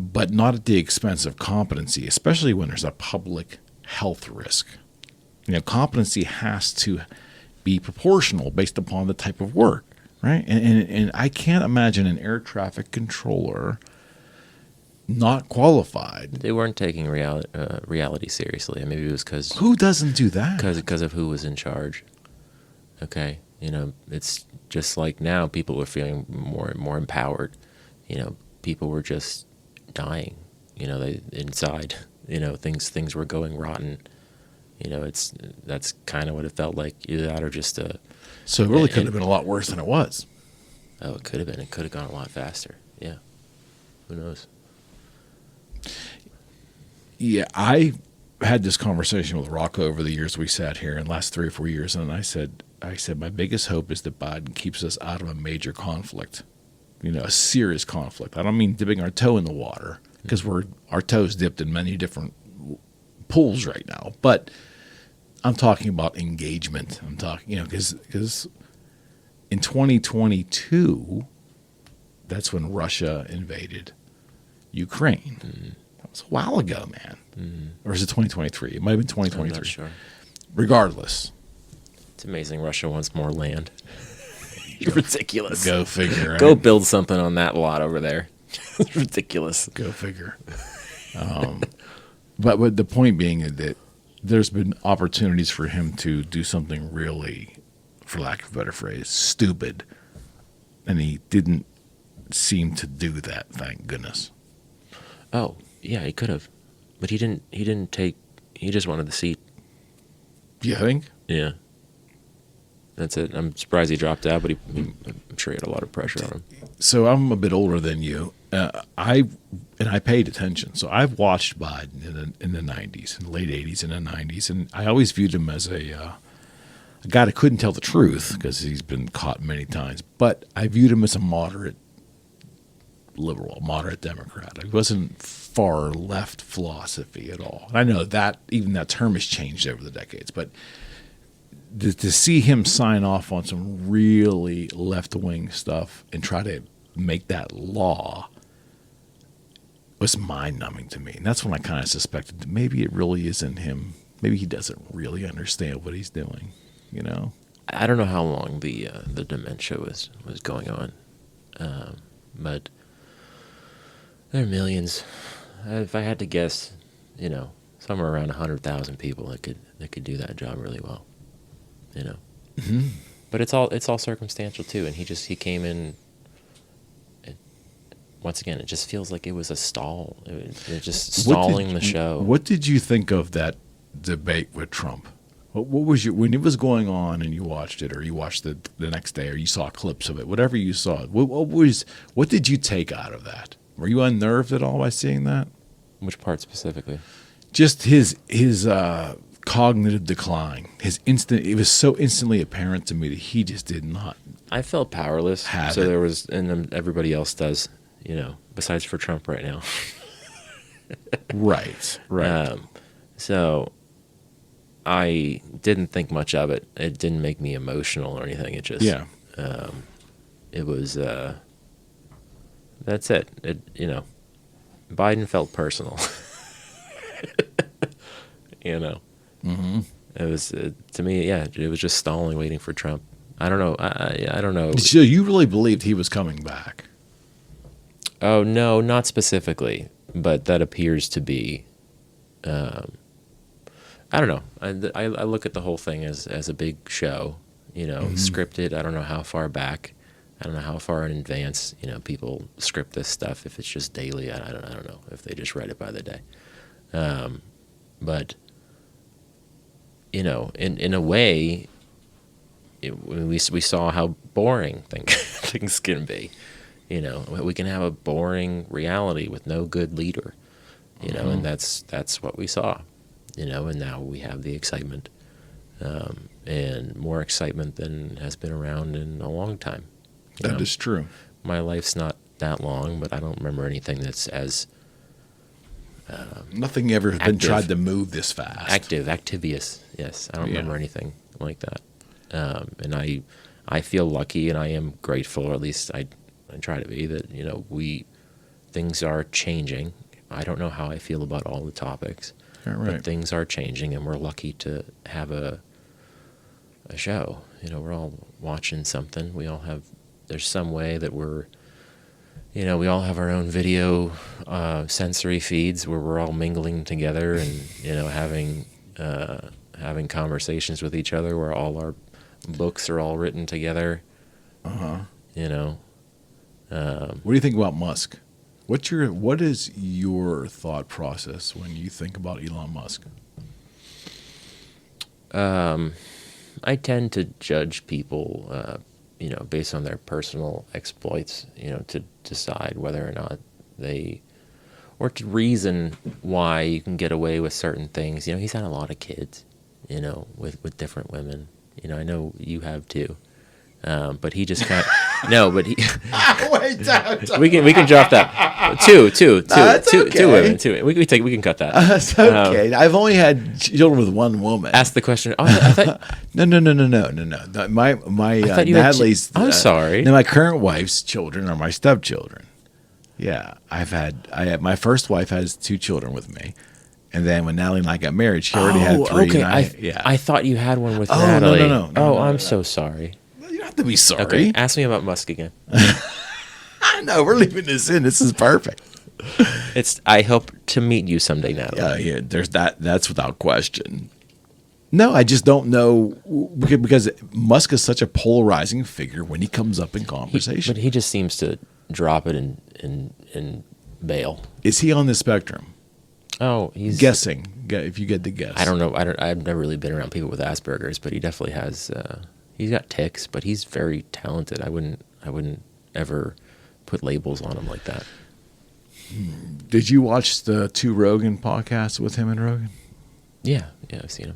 but not at the expense of competency, especially when there's a public health risk. Competency has to be proportional based upon the type of work, right? And I can't imagine an air traffic controller not qualified. They weren't taking reality seriously. Maybe it was because... Who doesn't do that? Because of who was in charge. Okay, it's just like now people were feeling more empowered. People were just dying, they inside, things were going rotten. That's kind of what it felt like. Either that or just so it really could have been a lot worse than it was. Oh, it could have been. It could have gone a lot faster. Yeah. Who knows? Yeah, I had this conversation with Rocco over the years we sat here in the last 3 or 4 years, and I said my biggest hope is that Biden keeps us out of a major conflict. A serious conflict. I don't mean dipping our toe in the water, because our toes dipped in many different pools right now. But I'm talking about engagement. I'm talking, because in 2022, that's when Russia invaded Ukraine. That was a while ago, man. Or is it 2023? It might have been 2023. I'm not sure. Regardless. It's amazing Russia wants more land. Ridiculous. Go figure. Right? Go build something on that lot over there. It's ridiculous. Go figure. But the point being is that there's been opportunities for him to do something really, for lack of a better phrase, stupid. And he didn't seem to do that, thank goodness. Oh, yeah, he could have. But he didn't take, he just wanted the seat. You think? Yeah. That's it. I'm surprised he dropped out, but I'm sure he had a lot of pressure on him. So I'm a bit older than you. I paid attention. So I've watched Biden in the 90s, in the late 80s and the 90s, and I always viewed him as a guy that couldn't tell the truth because he's been caught many times. But I viewed him as a moderate liberal, moderate Democrat. He wasn't far left philosophy at all. And I know that even that term has changed over the decades, but to see him sign off on some really left-wing stuff and try to make that law was mind-numbing to me. And that's when I kind of suspected that maybe it really isn't him. Maybe he doesn't really understand what he's doing, you know? I don't know how long the dementia was going on, but there are millions. If I had to guess, you know, somewhere around 100,000 people that could do that job really well. You know, but it's all circumstantial too. And he came in. Once again, it just feels like it was a stall. It just stalling the show. What did you think of that debate with Trump? What was when it was going on and you watched it, or you watched the next day, or you saw clips of it, whatever you saw? What did you take out of that? Were you unnerved at all by seeing that? Which part specifically? Just his cognitive decline. It was so instantly apparent to me that he just did not. I felt powerless. There was, and everybody else does, you know, besides for Trump right now. Right. So I didn't think much of it. It didn't make me emotional or anything. It just, it was, that's it. You know, Biden felt personal. You know. Mm-hmm. It was to me, yeah. It was just stalling, waiting for Trump. I don't know. I don't know. So you really believed he was coming back? Oh no, not specifically, but that appears to be. I don't know. I look at the whole thing as a big show. You know, scripted. I don't know how far back. I don't know how far in advance. You know, people script this stuff. If it's just daily, I don't know. If they just write it by the day, but. You know, in a way, we saw how boring things can be. You know, we can have a boring reality with no good leader. You know, and that's what we saw. You know, and now we have the excitement, and more excitement than has been around in a long time. That is true. My life's not that long, but I don't remember anything that's as nothing ever has been tried to move this fast. Activious, yes. I don't remember anything like that. And I feel lucky, and I am grateful, or at least I try to be, that, you know, things are changing. I don't know how I feel about all the topics, but things are changing, and we're lucky to have a show. You know, we're all watching something. There's some way that we all have our own video sensory feeds where we're all mingling together and, you know, having conversations with each other, where all our books are all written together. You know. What do you think about Musk? What is your thought process when you think about Elon Musk? I tend to judge people, you know, based on their personal exploits, you know, to decide whether or not or to reason why you can get away with certain things. You know, he's had a lot of kids, you know, with different women. You know, I know you have too. But he just kind of, no, but he, wait, we can drop that. Two okay. women, we can cut that. That's okay. I've only had children with one woman. Ask the question. Oh, I thought, No. My Natalie's. I'm sorry. My current wife's children are my stepchildren. Yeah, I had my first wife has 2 children with me, And then when Natalie and I got married, she already had 3. Okay. Yeah. I thought you had one with Oh, Natalie. no, I'm so sorry. You don't have to be sorry. Okay, ask me about Musk again. I know, we're leaving this in. This is perfect. I hope to meet you someday, Natalie. Yeah, there's that. That's without question. No, I just don't know because Musk is such a polarizing figure when he comes up in conversation. But he just seems to drop it and bail. Is he on the spectrum? Oh, he's Guessing. If you get the guess. I don't know. I've never really been around people with Asperger's, but he definitely has. He's got tics, but he's very talented. I wouldn't ever put labels on him like that. Did you watch the 2 Rogan podcasts with him and Rogan? Yeah, I've seen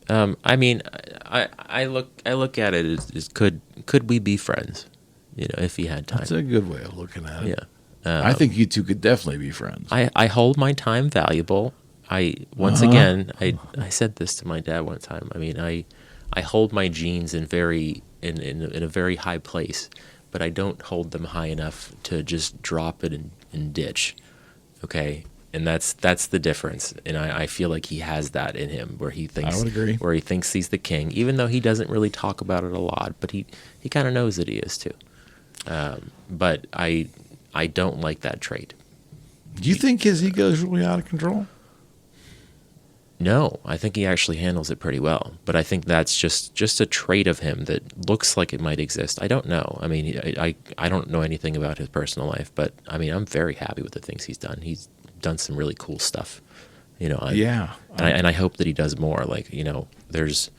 him. I mean, I look at it as could we be friends? You know, if he had time. That's a good way of looking at it. Yeah. I think you two could definitely be friends. I hold my time valuable. Again, I said this to my dad one time. I mean, I hold my genes in a very high place, but I don't hold them high enough to just drop it and ditch. Okay? And that's the difference. And I feel like he has that in him where he thinks I would agree. Where he thinks he's the king, even though he doesn't really talk about it a lot, but he kind of knows that he is too. But I don't like that trait. Do you think his ego is really out of control? No, I think he actually handles it pretty well. But I think that's just a trait of him that looks like it might exist. I don't know. I mean, I don't know anything about his personal life, but I mean, I'm very happy with the things he's done. He's done some really cool stuff, you know. And I hope that he does more. Like, you know, there's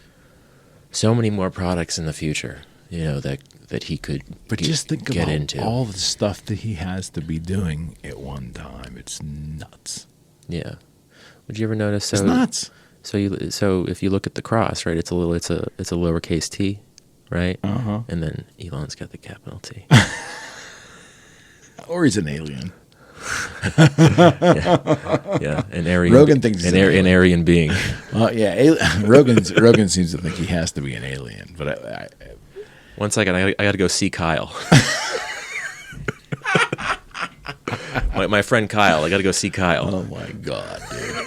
so many more products in the future, you know, that he could just think get about into. all the stuff that he has to be doing at one time. It's nuts. Yeah. Would you ever notice? It's nuts. So if you look at the cross, right? It's a lowercase t, right? Uh-huh. And then Elon's got the capital T. Or he's an alien. Yeah. An Aryan. Rogan thinks he's an Aryan being. Rogan seems to think he has to be an alien, but I 1 second, I got to go see Kyle. my friend Kyle. I got to go see Kyle. Oh my God, dude.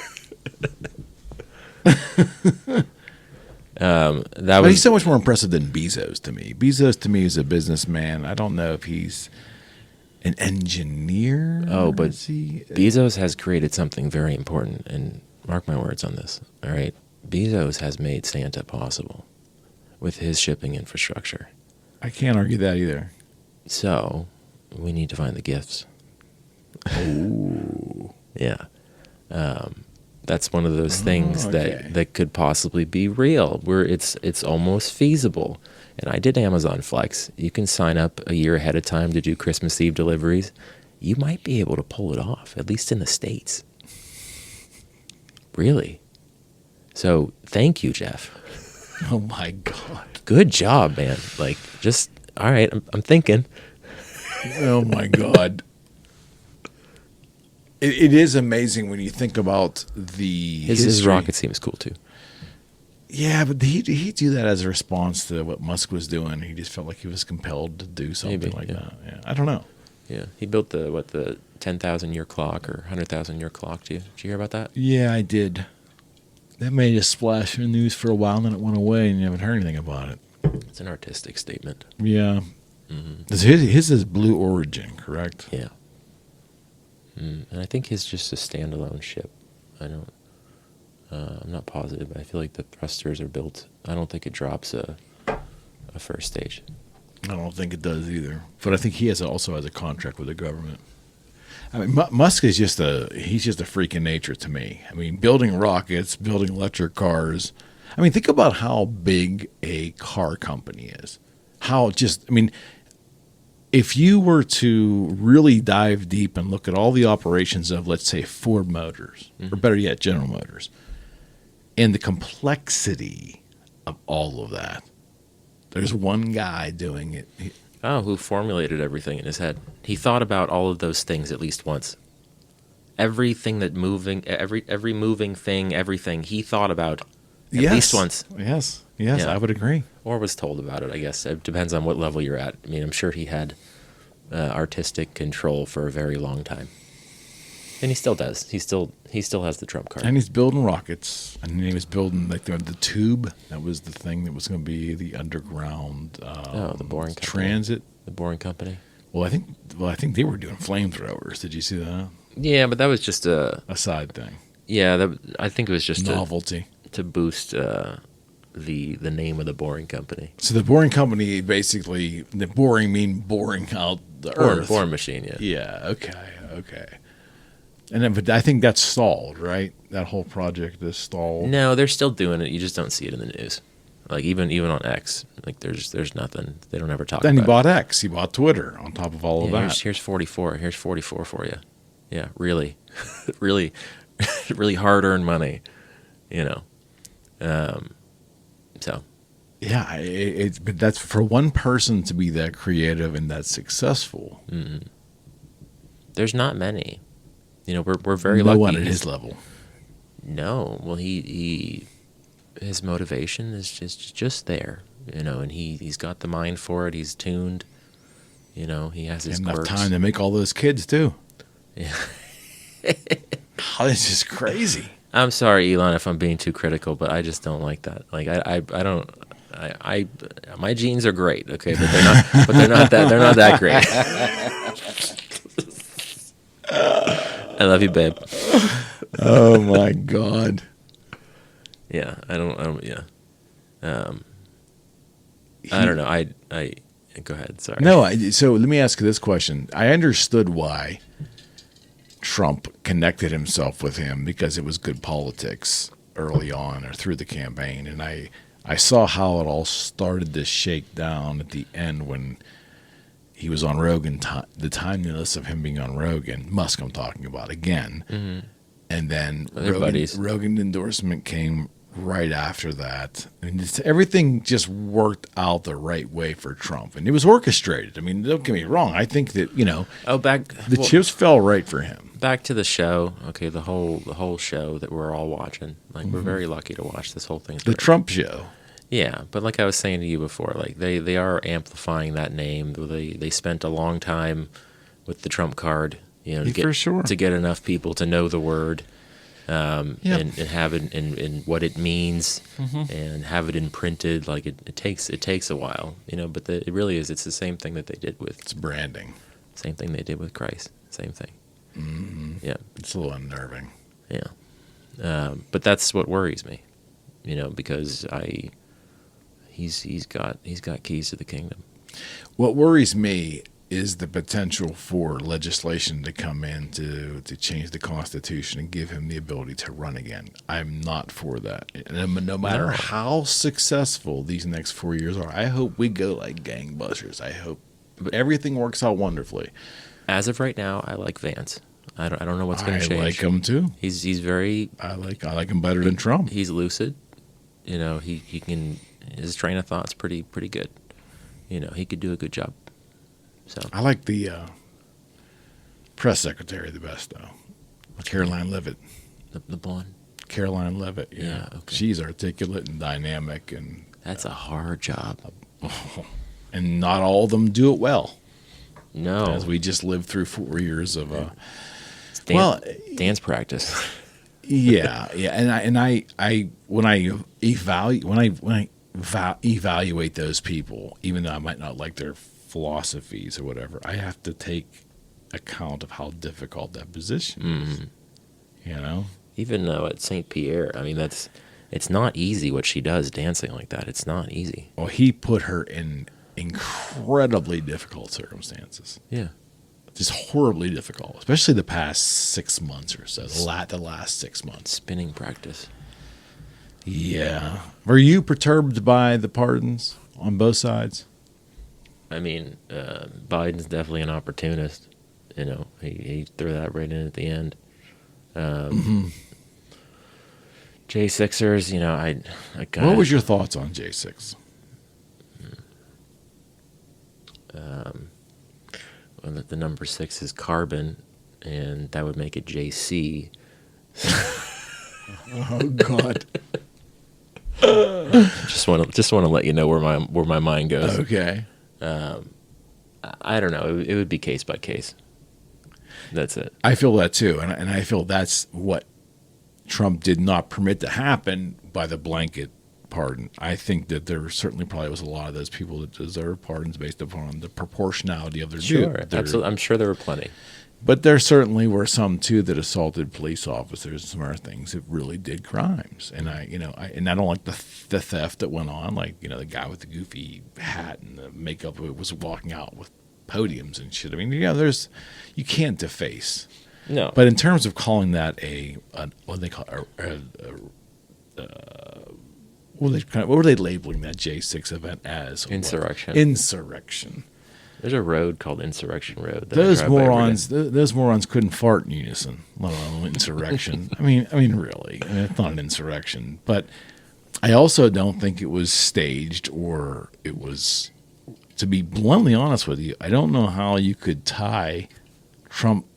But he's so much more impressive than Bezos to me. Bezos to me is a businessman. I don't know if he's an engineer. Oh, but Bezos has created something very important, and mark my words on this. All right, Bezos has made Santa possible with his shipping infrastructure. I can't argue that either. So we need to find the gifts. Oh, yeah. That's one of those things that could possibly be real, where it's almost feasible. And I did Amazon Flex. You can sign up a year ahead of time to do Christmas Eve deliveries. You might be able to pull it off, at least in the States. Really. So thank you, Jeff. Oh my God. Good job, man. Like, just, all right, I'm thinking. Oh my God. It is amazing when you think about his rocket seems cool too. Yeah, but he do that as a response to what Musk was doing. He just felt like he was compelled to do something that. Yeah, I don't know. Yeah, he built the 10,000 year clock or 100,000 year clock. Did you hear about that? Yeah, I did. That made a splash in the news for a while, and then it went away, and you haven't heard anything about it. It's an artistic statement. Yeah. Mm-hmm. His is Blue Origin, correct? Yeah. And I think his just a standalone ship. I'm not positive, but I feel like the thrusters are built. I don't think it drops a first stage. I don't think it does either. But I think he also has a contract with the government. I mean, Musk is just a freak in nature to me. I mean, building rockets, building electric cars. I mean, think about how big a car company is. If you were to really dive deep and look at all the operations of, let's say, Ford Motors, or better yet, General Motors, and the complexity of all of that, there's one guy doing it. Who formulated everything in his head. He thought about all of those things at least once. Everything that moving, every moving thing, everything, he thought about at least once. Yes, yeah. I would agree. Or was told about it, I guess. It depends on what level you're at. I mean, I'm sure he had artistic control for a very long time. And he still does. He still has the Trump card. And he's building rockets. And he was building like the tube. That was the thing that was going to be the underground the boring company. transit. The Boring Company. Well, I think they were doing flamethrowers. Did you see that? Yeah, but that was just A side thing. Yeah, I think it was just Novelty. to boost the name of the Boring Company. So the Boring Company, basically, the boring mean boring out the earth. Boring machine, yeah. Yeah, okay. And then, but I think that's stalled, right? That whole project is stalled. No, they're still doing it. You just don't see it in the news. Like even on X, like there's nothing. They don't ever talk Then about he bought X. He bought Twitter on top of all of that. Here's 44. Here's 44 for you. Yeah, really, really, really hard-earned money, you know. So. Yeah, but that's for one person to be that creative and that successful. Mm-hmm. There's not many. You know, we're very no lucky. one at his level. No, well, his motivation is just there, you know, and he's got the mind for it. He's tuned, you know. He has his enough quirks. time to make all those kids too. Yeah. Oh, this is crazy. I'm sorry, Elon, if I'm being too critical, but I just don't like that. Like I don't. My genes are great, okay, but they're not that great. I love you, babe. Oh my God. Yeah, I don't. Yeah. I don't know. I go ahead. Sorry. No, so let me ask you this question. I understood why Trump connected himself with him because it was good politics early on or through the campaign, and I saw how it all started to shake down at the end when he was on Rogan, the timeliness of him being on Rogan, Musk I'm talking about again, and then Rogan endorsement came right after that. I mean, everything just worked out the right way for Trump, and it was orchestrated. I mean, don't get me wrong. I think that, you know, chips fell right for him. Back to the show, okay, the whole show that we're all watching. Like, we're very lucky to watch this whole thing. The Trump show. Yeah, but like I was saying to you before, like they are amplifying that name. They spent a long time with the Trump card, you know, to get enough people to know the word, and have it in what it means, and have it imprinted. Like it takes a while, you know. But it really is. It's the same thing that they did with. It's branding. Same thing they did with Christ. Same thing. Mm-hmm. Yeah, it's a little unnerving. Yeah, but that's what worries me, you know, because he's got keys to the kingdom. What worries me is the potential for legislation to come in to change the Constitution and give him the ability to run again. I'm not for that. No matter how successful these next 4 years are, I hope we go like gangbusters. I hope everything works out wonderfully. As of right now, I like Vance. I don't know what's going to change. I like him too. He's very. I like him better than Trump. He's lucid. You know, he can. His train of thought's pretty good. You know, he could do a good job. So I like the press secretary the best though. Caroline Leavitt. The blonde. Caroline Leavitt. Yeah. Okay. She's articulate and dynamic, and that's a hard job. And not all of them do it well. No, as we just lived through 4 years of dance practice. yeah, and I when I evaluate those people, even though I might not like their philosophies or whatever, I have to take account of how difficult that position is. You know, even at St. Pierre, I mean, it's not easy what she does dancing like that. It's not easy. Well, he put her in incredibly difficult circumstances. Yeah. Just horribly difficult, especially the past 6 months or so, the last 6 months. Spinning practice. Yeah. Were you perturbed by the pardons on both sides? I mean, Biden's definitely an opportunist. You know, he threw that right in at the end. J6ers, you know, I kind of... What was your thoughts on J6? Well, the number 6 is carbon, and that would make it JC. Oh God! just want to let you know where my mind goes. Okay. I don't know. It would be case by case. That's it. I feel that too, and I feel that's what Trump did not permit to happen by the blanket pardon. I think that there certainly probably was a lot of those people that deserve pardons based upon the proportionality of their Absolutely. I'm sure there were plenty. But there certainly were some too that assaulted police officers and some other things that really did crimes. And I don't like the theft that went on, like, the guy with the goofy hat and the makeup who was walking out with podiums and shit. I mean, you can't deface. No. But in terms of calling that what do they call what were they labeling that J6 event as? Insurrection. Insurrection. There's a road called Insurrection Road. Those morons couldn't fart in unison, let alone insurrection. I mean, really. It's not an insurrection. But I also don't think it was staged, or it was, to be bluntly honest with you, I don't know how you could tie Trump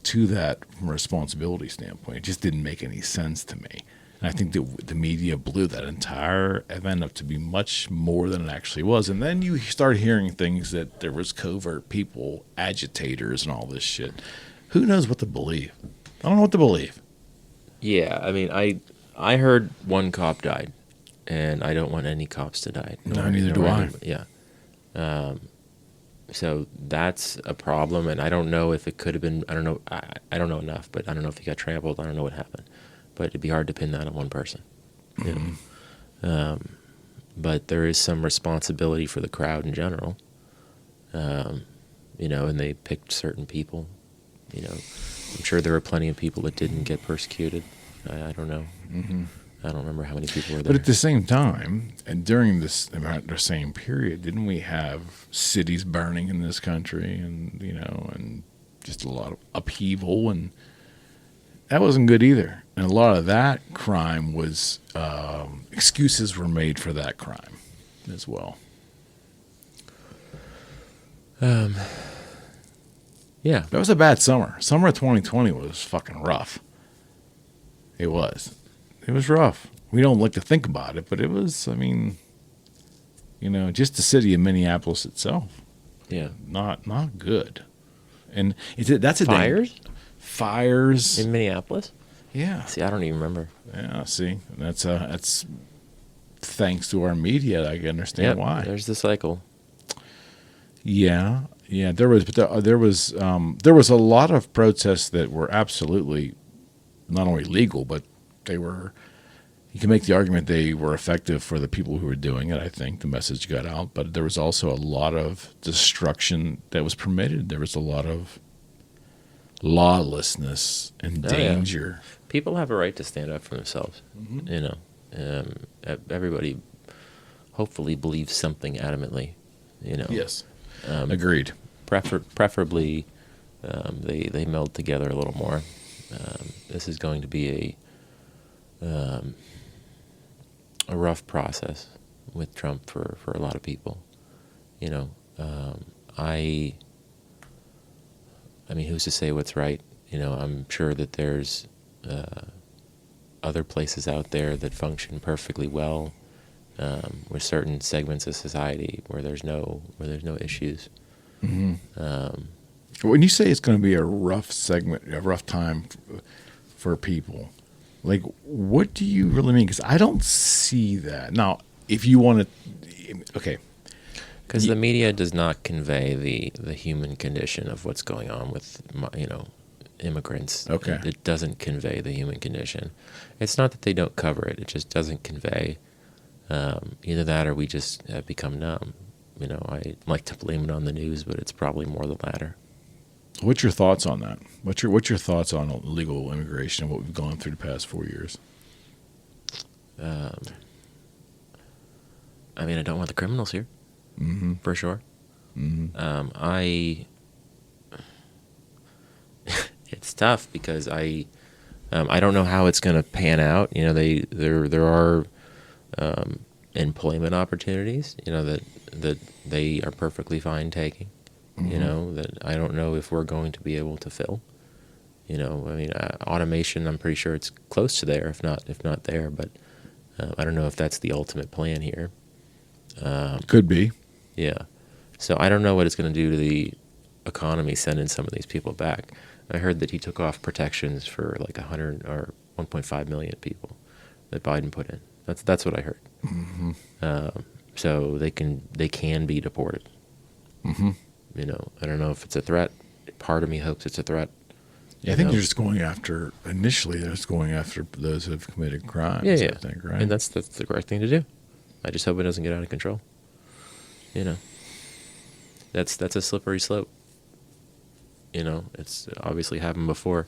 to that from a responsibility standpoint. It just didn't make any sense to me. And I think that the media blew that entire event up to be much more than it actually was. And then you start hearing things that there was covert people, agitators, and all this shit. Who knows what to believe? I don't know what to believe. Yeah, I mean, I heard one cop died, and I don't want any cops to die. No, neither do I. Yeah. So that's a problem, and I don't know if it could have been. I don't know. I don't know enough, but I don't know if he got trampled. I don't know what happened. But it'd be hard to pin that on one person. Mm-hmm. But there is some responsibility for the crowd in general. And they picked certain people. I'm sure there were plenty of people that didn't get persecuted. I don't know. Mm-hmm. I don't remember how many people were there. But at the same time, and during the same period, didn't we have cities burning in this country, and and just a lot of upheaval, and that wasn't good either. And a lot of that crime was excuses were made for that crime as well. Yeah, that was a bad summer. Summer of 2020 was fucking rough. It was. It was rough. We don't like to think about it, but it was. I mean, just the city of Minneapolis itself. Yeah, not good. And that's a fires. Fires in Minneapolis. Yeah. See, I don't even remember. Yeah. See, that's thanks to our media. I can understand why. There's the cycle. Yeah. There was a lot of protests that were absolutely not only legal, but they were. You can make the argument they were effective for the people who were doing it. I think the message got out, but there was also a lot of destruction that was permitted. There was a lot of lawlessness and danger. Yeah. People have a right to stand up for themselves. Mm-hmm. Everybody hopefully believes something adamantly. Yes. Agreed. Preferably, they meld together a little more. This is going to be a rough process with Trump for a lot of people. I mean, who's to say what's right? I'm sure that there's other places out there that function perfectly well with certain segments of society where there's no issues. Mm-hmm. When you say it's going to be a rough time for people, like, what do you really mean? Because I don't see that. Now, if you want to, okay. Because the media does not convey the human condition of what's going on with, immigrants. Okay. It doesn't convey the human condition. It's not that they don't cover it. It just doesn't convey. Either that or we just have become numb. I like to blame it on the news, but it's probably more the latter. What's your thoughts on that? What's your thoughts on illegal immigration and what we've gone through the past 4 years? I mean, I don't want the criminals here. Mm-hmm. For sure. Mm-hmm. It's tough because I don't know how it's going to pan out. There are employment opportunities. That they are perfectly fine taking. Mm-hmm. That I don't know if we're going to be able to fill. I mean, automation. I'm pretty sure it's close to there, if not there. But I don't know if that's the ultimate plan here. Could be. Yeah. So I don't know what it's going to do to the economy sending some of these people back. I heard that he took off protections for like 100 or 1.5 million people that Biden put in. That's what I heard. Mm-hmm. So they can be deported. Mm-hmm. You know, I don't know if it's a threat. Part of me hopes it's a threat. Yeah, I think they're just going after, initially, they're just going after those who have committed crimes. Yeah. I think, right? And that's the correct thing to do. I just hope it doesn't get out of control. You know, that's a slippery slope. You know, it's obviously happened before.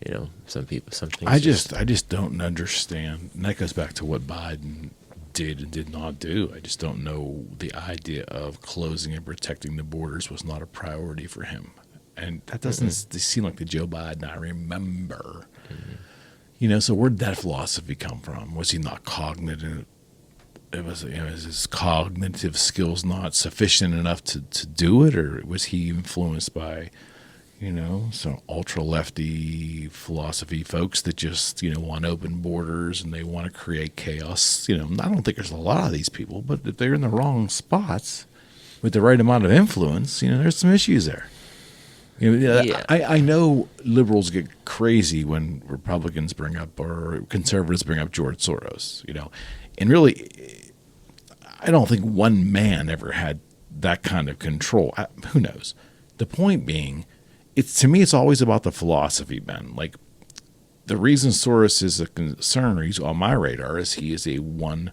You know, some things. I just don't understand. And that goes back to what Biden did and did not do. I just don't know. The idea of closing and protecting the borders was not a priority for him. And that doesn't seem like the Joe Biden I remember. Mm-hmm. You know, so where did that philosophy come from? Was he not cognitive? Was his cognitive skills not sufficient enough to do it? Or was he influenced by, you know, some ultra-lefty philosophy folks that just, you know, want open borders and they want to create chaos? You know, I don't think there's a lot of these people, but if they're in the wrong spots with the right amount of influence, you know, there's some issues there. You know, yeah. I know liberals get crazy when Republicans bring up or conservatives bring up George Soros, you know, and really, I don't think one man ever had that kind of control. Who knows? The point being, to me, it's always about the philosophy, Ben. Like, the reason Soros is a concern, or he's on my radar, is he wants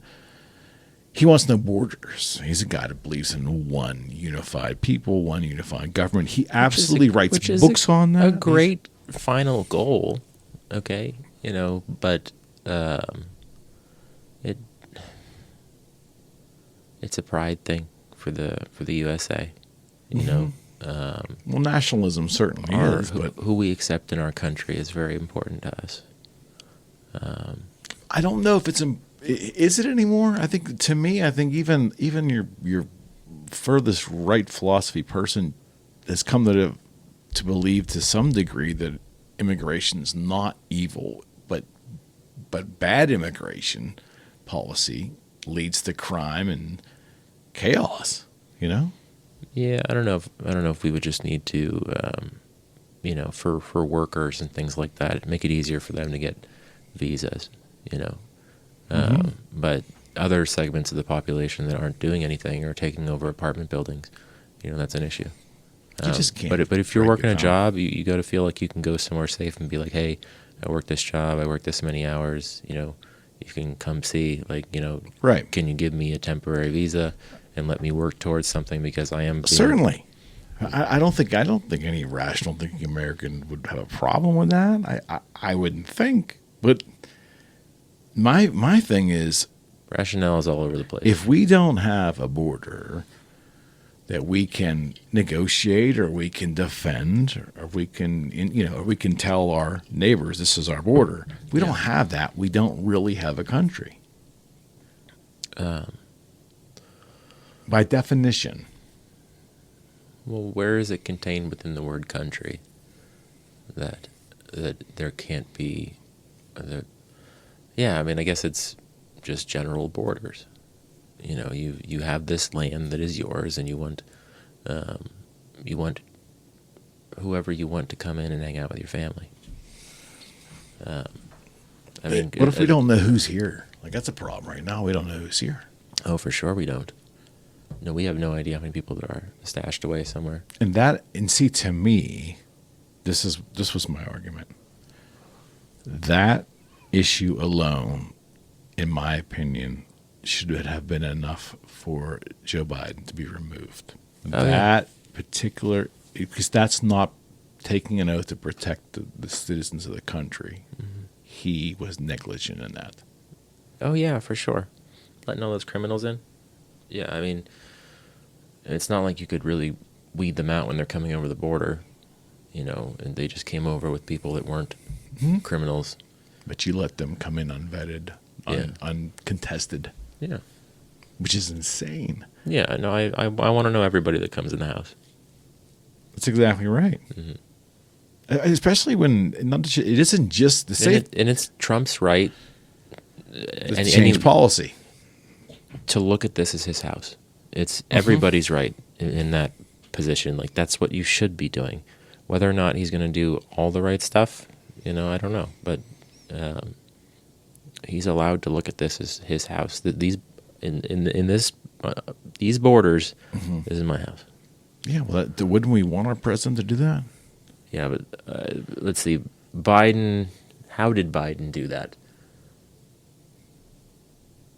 no borders. He's a guy that believes in one unified people, one unified government. He absolutely writes books on that. A great final goal, okay, you know, but it's a pride thing for the USA, you know. Well, nationalism certainly is, but who we accept in our country is very important to us. I don't know if is it anymore? I think, to me, even your furthest right philosophy person has come to believe to some degree that immigration is not evil, but bad immigration policy leads to crime and chaos. You know. Yeah, I don't know if we would just need to, you know, for workers and things like that, make it easier for them to get visas. You know. But other segments of the population that aren't doing anything or taking over apartment buildings, you know, that's an issue. You just can't. But if you're working a job, you got to feel like you can go somewhere safe and be like, hey, I work this job, I work this many hours, you know, you can come see, like, you know, right. Can you give me a temporary visa and let me work towards something because I am certainly. I don't think any rational thinking American would have a problem with that. I wouldn't think, but. My thing is, rationale is all over the place. If we don't have a border that we can negotiate, or we can defend, or we can, you know, or we can tell our neighbors this is our border. If we don't have that, we don't really have a country. By definition. Well, where is it contained within the word country that there can't be? Yeah, I mean, I guess it's just general borders. You know, you have this land that is yours, and you want whoever you want to come in and hang out with your family. I mean, what if we don't know who's here? Like, that's a problem right now. We don't know who's here. Oh, for sure we don't. No, we have no idea how many people there are stashed away somewhere. And see, to me, this was my argument. That issue alone, in my opinion, should have been enough for Joe Biden to be removed. Particular, because that's not taking an oath to protect the citizens of the country. Mm-hmm. He was negligent in that. Oh yeah, for sure. Letting all those criminals in. Yeah, I mean, it's not like you could really weed them out when they're coming over the border, you know, and they just came over with people that weren't criminals. But you let them come in unvetted, uncontested. Yeah. Which is insane. Yeah, no, I want to know everybody that comes in the house. That's exactly right. Mm-hmm. Especially when it isn't just the same. And it's Trump's right. To change policy. To look at this as his house. It's everybody's right in that position. Like, that's what you should be doing. Whether or not he's going to do all the right stuff, I don't know. But he's allowed to look at this as his house. That these these borders, this is my house. Yeah, well, wouldn't we want our president to do that? Yeah, but let's see. Biden, how did Biden do that?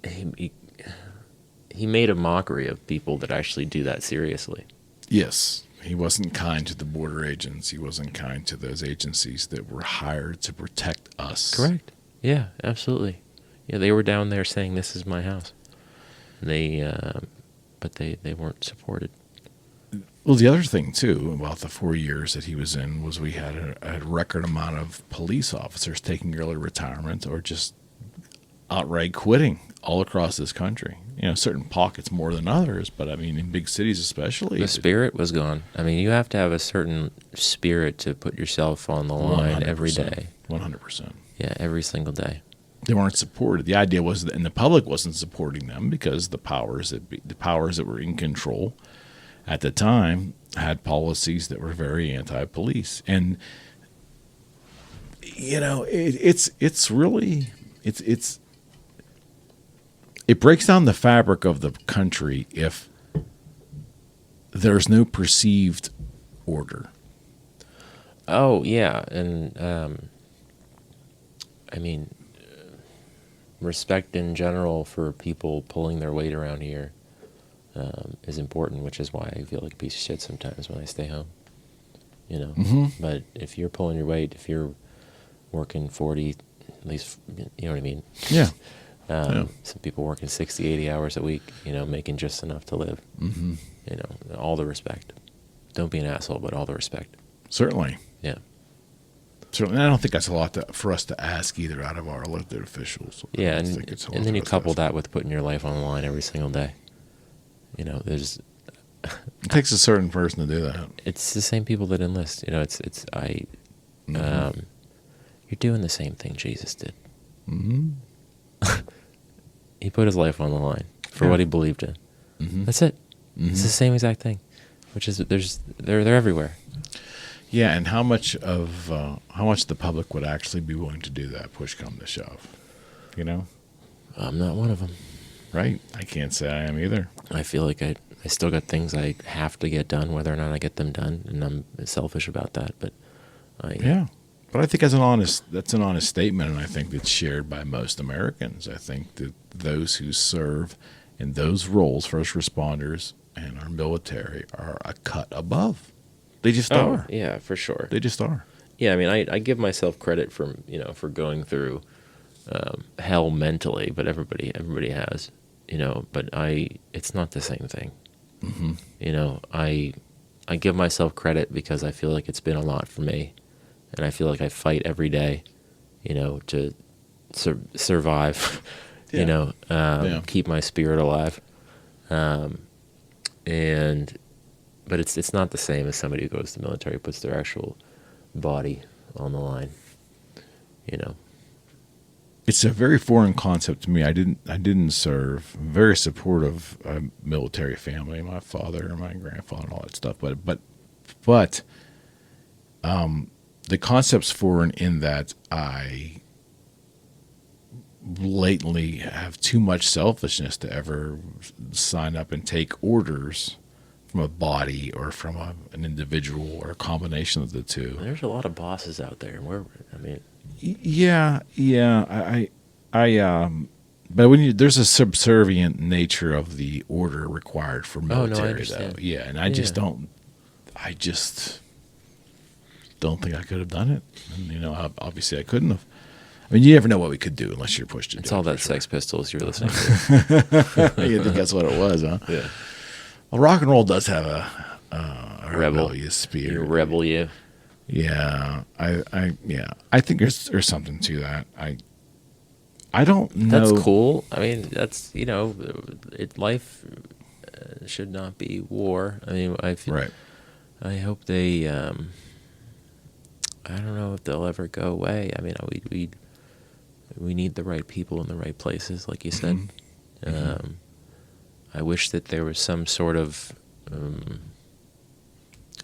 He made a mockery of people that actually do that seriously. Yes. He wasn't kind to the border agents. He wasn't kind to those agencies that were hired to protect us. Correct. Yeah, absolutely. Yeah, they were down there saying, "This is my house." But they weren't supported. Well, the other thing, too, about the 4 years that he was in was we had a record amount of police officers taking early retirement or just outright quitting all across this country. Certain pockets more than others, but I mean, in big cities especially. The spirit was gone. I mean, you have to have a certain spirit to put yourself on the line every day. 100%. Yeah, every single day. They weren't supported. The idea was that, and the public wasn't supporting them because the powers that were in control at the time had policies that were very anti-police. And it breaks down the fabric of the country if there's no perceived order. Oh, yeah. And, I mean, respect in general for people pulling their weight around here is important, which is why I feel like a piece of shit sometimes when I stay home. But if you're pulling your weight, if you're working 40, at least, you know what I mean? Yeah. Some people working 60, 80 hours a week, making just enough to live. Mm-hmm. All the respect. Don't be an asshole, but all the respect. Certainly. Yeah. Certainly. I don't think that's a lot for us to ask either out of our elected officials. Yeah, and then you couple that with putting your life on the line every single day. There's... It takes a certain person to do that. It's the same people that enlist. You're doing the same thing Jesus did. Mm-hmm. He put his life on the line for what he believed in. Mm-hmm. That's it. Mm-hmm. It's the same exact thing, which is they're everywhere. Yeah, and how much the public would actually be willing to do that, push come to shove, I'm not one of them. Right. I can't say I am either. I feel like I still got things I have to get done, whether or not I get them done, and I'm selfish about that. But But I think that's an honest statement, and I think it's shared by most Americans. I think that those who serve in those roles, first responders and our military, are a cut above. They just are. Yeah, for sure. They just are. Yeah, I mean, I give myself credit for going through hell mentally, but everybody has, But it's not the same thing. Mm-hmm. I give myself credit because I feel like it's been a lot for me. And I feel like I fight every day, to survive, keep my spirit alive. But it's not the same as somebody who goes to the military, puts their actual body on the line, It's a very foreign concept to me. I didn't serve. I'm very supportive of military family, my father and my grandfather and all that stuff. But the concept's foreign in that I blatantly have too much selfishness to ever sign up and take orders from a body or from an individual or a combination of the two. There's a lot of bosses out there. Yeah. But there's a subservient nature of the order required for military, though. Yeah, and I just don't think I could have done it. And, obviously I couldn't have. I mean, you never know what we could do unless you're pushed to do it. It's all that Sex Pistols you're listening to. You think that's what it was, huh? Yeah. Well, rock and roll does have a rebellious spirit. You rebel, you. Yeah, I think there's something to that. I don't know. That's cool. I mean, that's life should not be war. I mean, right. I hope they. I don't know if they'll ever go away. I mean, we need the right people in the right places, like you said. I wish that there was some sort of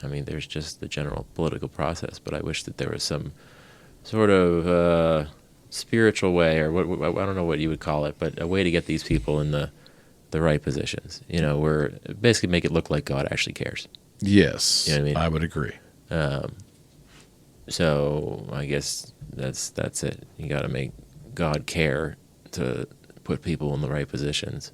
I mean, there's just the general political process, but I wish that there was some sort of spiritual way, or what I don't know what you would call it, but a way to get these people in the right positions. Where basically make it look like God actually cares. Yes, you know what I mean? I would agree. So I guess that's it. You got to make God care to put people in the right positions.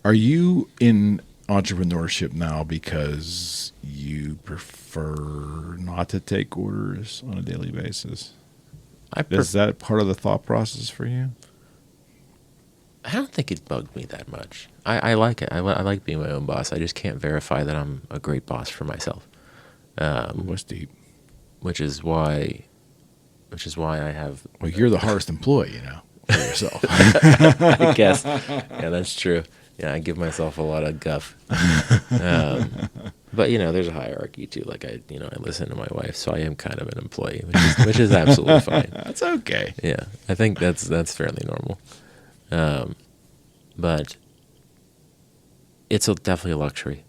Are you in entrepreneurship now because you prefer not to take orders on a daily basis? Is that part of the thought process for you? I don't think it bugged me that much. I like it. I like being my own boss. I just can't verify that I'm a great boss for myself. What's deep? Which is why I have. Well, you're the hardest employee, for yourself. I guess. Yeah, that's true. Yeah, I give myself a lot of guff. But there's a hierarchy too. Like I listen to my wife, so I am kind of an employee, which is absolutely fine. That's okay. Yeah, I think that's fairly normal. But it's definitely a luxury.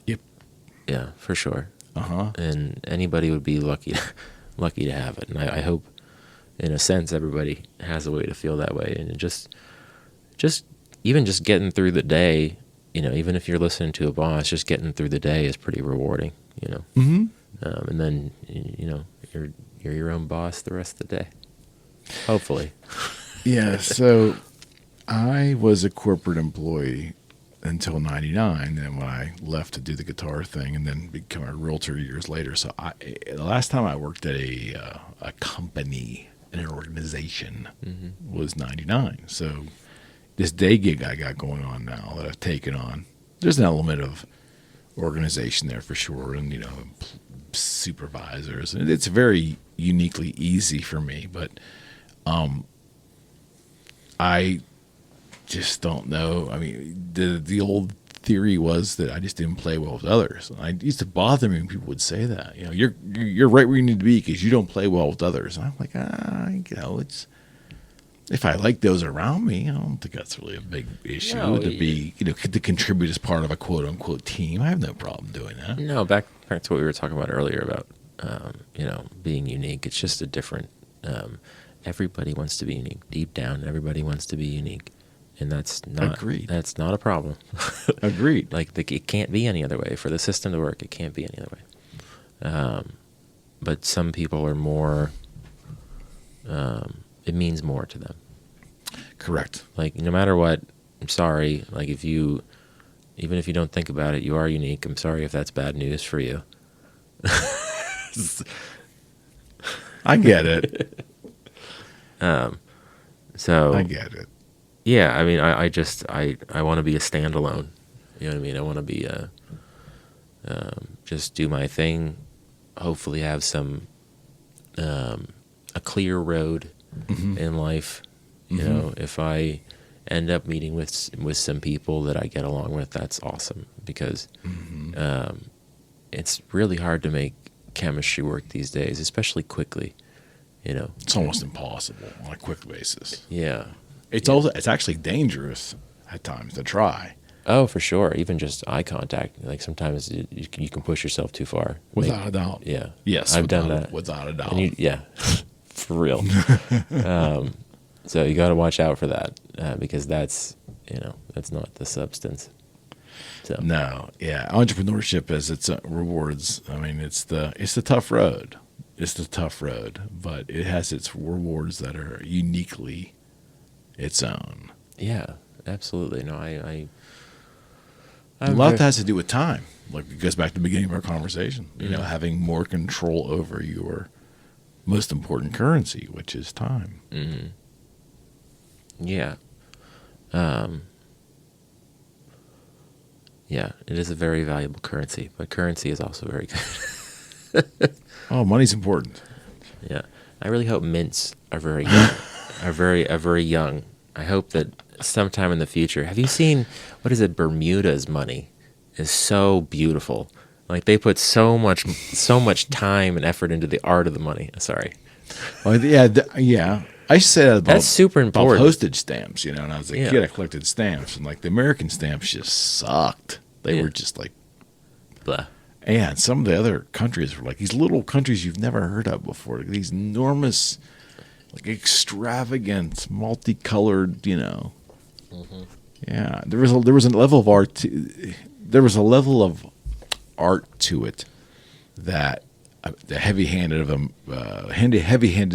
Yep. Yeah, for sure. Uh-huh. And anybody would be lucky to have it. And I hope, in a sense, everybody has a way to feel that way. And just even just getting through the day, even if you're listening to a boss, just getting through the day is pretty rewarding. Mm-hmm. And then you're your own boss the rest of the day. Hopefully. Yeah. So I was a corporate employee until 99, and when I left to do the guitar thing and then become a realtor years later. So the last time I worked at a company, in an organization, was 99. So this day gig I got going on now that I've taken on, there's an element of organization there for sure, and supervisors, and it's very uniquely easy for me, but I just don't know. I mean, the old theory was that I just didn't play well with others. It used to bother me when people would say that. You're right where you need to be because you don't play well with others. And I'm like, it's if I like those around me, I don't think that's really a big issue to contribute as part of a quote unquote team. I have no problem doing that. No, back to what we were talking about earlier about being unique. It's just a different. Everybody wants to be unique. Deep down, everybody wants to be unique. And that's not Agreed. That's not a problem. Agreed. It can't be any other way. For the system to work, it can't be any other way. But some people are more. It means more to them. Correct. Like no matter what, I'm sorry. Like even if you don't think about it, you are unique. I'm sorry if that's bad news for you. I get it. So I get it. Yeah, I mean, I want to be a standalone. You know what I mean? I want to be just do my thing. Hopefully, have some a clear road in life. If I end up meeting with some people that I get along with, that's awesome because it's really hard to make chemistry work these days, especially quickly. It's almost impossible on a quick basis. Yeah. It's actually dangerous at times to try. Oh, for sure. Even just eye contact. Like sometimes you can push yourself too far. Without a doubt. Yeah. Yes. I've done that. Without a doubt. Yeah. For real. So you got to watch out for that because that's not the substance. So. No. Yeah. Entrepreneurship has its rewards. I mean, it's the tough road. It's the tough road, but it has its rewards that are uniquely its own. Yeah, absolutely. No, a lot of that has to do with time. Like it goes back to the beginning of our conversation. Having more control over your most important currency, which is time. Mm-hmm. Yeah. Yeah, it is a very valuable currency, but currency is also very good. Oh, money's important. Yeah, I really hope mints are very young. are very young. I hope that sometime in the future. Have you seen what is it? Bermuda's money is so beautiful. Like they put so much time and effort into the art of the money. Sorry. Well, yeah. I said that about, that's super important. About postage stamps, and I was a kid, I collected stamps, and like the American stamps just sucked. They were just like, blah. And some of the other countries were like these little countries you've never heard of before. These enormous, like extravagant, multicolored, Mm-hmm. Yeah, there was a level of art. There was a level of art to it that the heavy-handed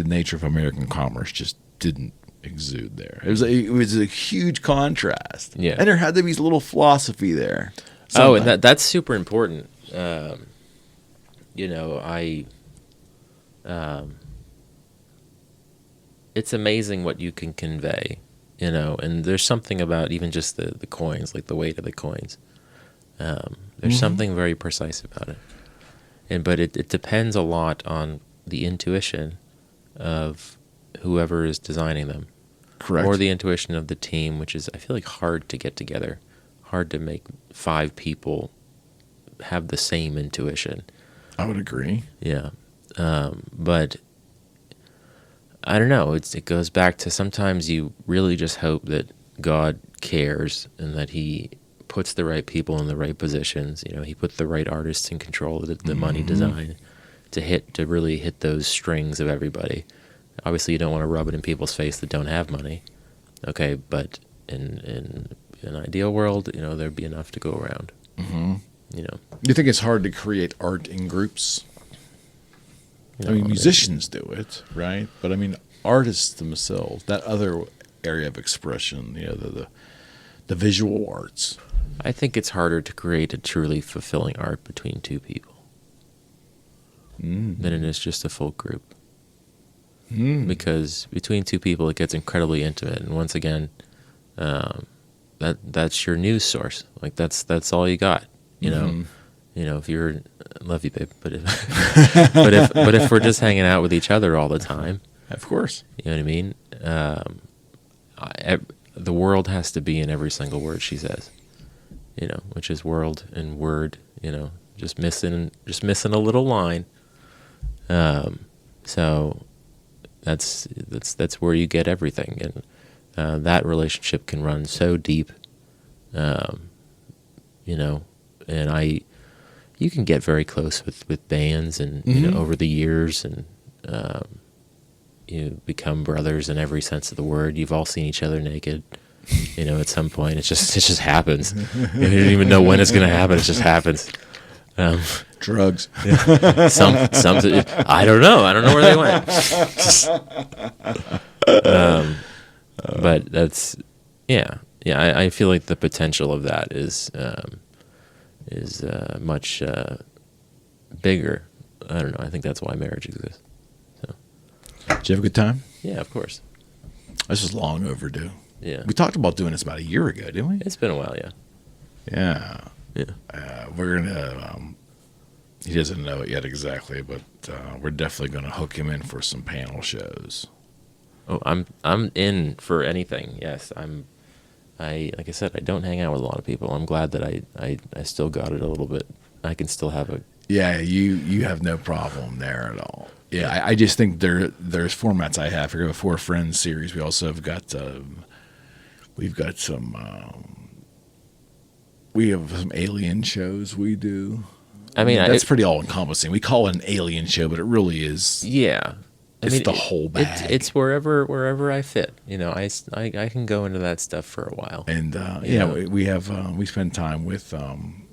nature of American commerce just didn't exude there. It was a huge contrast. Yeah, and there had to be a little philosophy there. Oh, and that's super important. It's amazing what you can convey, and there's something about even just the coins, like the weight of the coins. There's something very precise about it. But it depends a lot on the intuition of whoever is designing them. Correct. Or the intuition of the team, which is, I feel like, hard to get together. Hard to make 5 people have the same intuition. I would agree. Yeah. But I don't know. It goes back to sometimes you really just hope that God cares and that he puts the right people in the right positions. He put the right artists in control of the money design to really hit those strings of everybody. Obviously, you don't want to rub it in people's face that don't have money. Okay, but in an ideal world, there'd be enough to go around. Mm-hmm. You think it's hard to create art in groups? I mean, musicians do it, right? But I mean, artists themselves, that other area of expression, the visual arts. I think it's harder to create a truly fulfilling art between 2 people than it is just a full group. Because between 2 people, it gets incredibly intimate, and once again, that's your news source. Like that's all you got. If you're, love you, babe, but if we're just hanging out with each other all the time, of course, you know what I mean. The world has to be in every single word she says. Which is world and word. Just missing a little line. So that's where you get everything, and that relationship can run so deep. And you can get very close with bands, and over the years, and you become brothers in every sense of the word. You've all seen each other naked, at some point. It just happens. You don't even know when it's going to happen. It just happens. Drugs. Some. I don't know. I don't know where they went. But that's, yeah. I feel like the potential of that is much bigger. I don't know. I think that's why marriage exists. So. Did you have a good time? Yeah, of course. This is long overdue. Yeah. We talked about doing this about a year ago, didn't we? It's been a while, yeah. Yeah. Yeah. We're gonna. He doesn't know it yet exactly, but we're definitely gonna hook him in for some panel shows. Oh, I'm in for anything. Yes, like I said, I don't hang out with a lot of people. I'm glad that I still got it a little bit. I can still have a. Yeah, you have no problem there at all. Yeah, I just think there's formats I have. We have a 4 Friends series. We also have got we've got some we have some alien shows we do. I mean, that's pretty all encompassing. We call it an alien show, but it really is. Yeah. It's the whole bag. It's wherever I fit. I can go into that stuff for a while. And we spend time with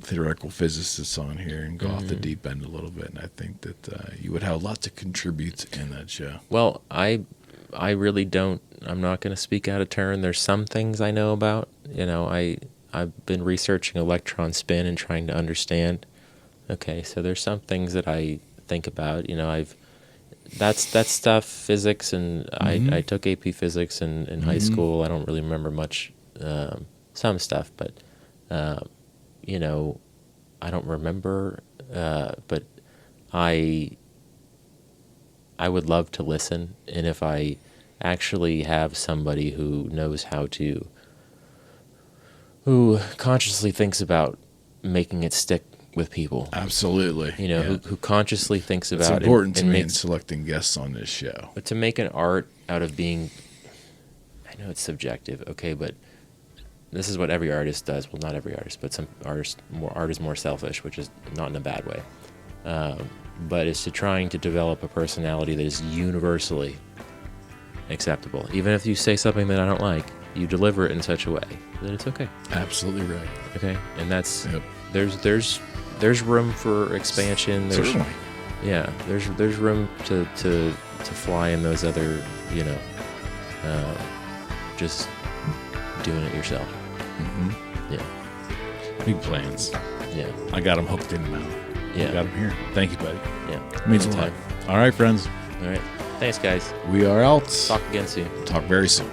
theoretical physicists on here and go off the deep end a little bit. And I think that you would have a lot to contribute in that show. Well, I really don't. I'm not going to speak out of turn. There's some things I know about. I've been researching electron spin and trying to understand. Okay, so there's some things that I think about. That's stuff, physics, and I took AP physics in high school. I don't really remember much, some stuff, but I don't remember. But I would love to listen, and if I actually have somebody who knows who consciously thinks about making it stick with people. Absolutely. Who consciously thinks about it. It's important to me in selecting guests on this show. But to make an art out of being, I know it's subjective, okay, but this is what every artist does. Well, not every artist, but some artists, art is more selfish, which is not in a bad way. But it's to trying to develop a personality that is universally acceptable. Even if you say something that I don't like, you deliver it in such a way that it's okay. Absolutely right. Okay, and that's there's room for expansion. Certainly. Yeah, there's room to fly in those other, just doing it yourself. Mm-hmm. Yeah. Big plans. Yeah. I got them hooked in now. Yeah. I got them here. Thank you, buddy. Yeah. It means a lot. All right, friends. All right. Thanks, guys. We are out. Talk again soon. Talk very soon.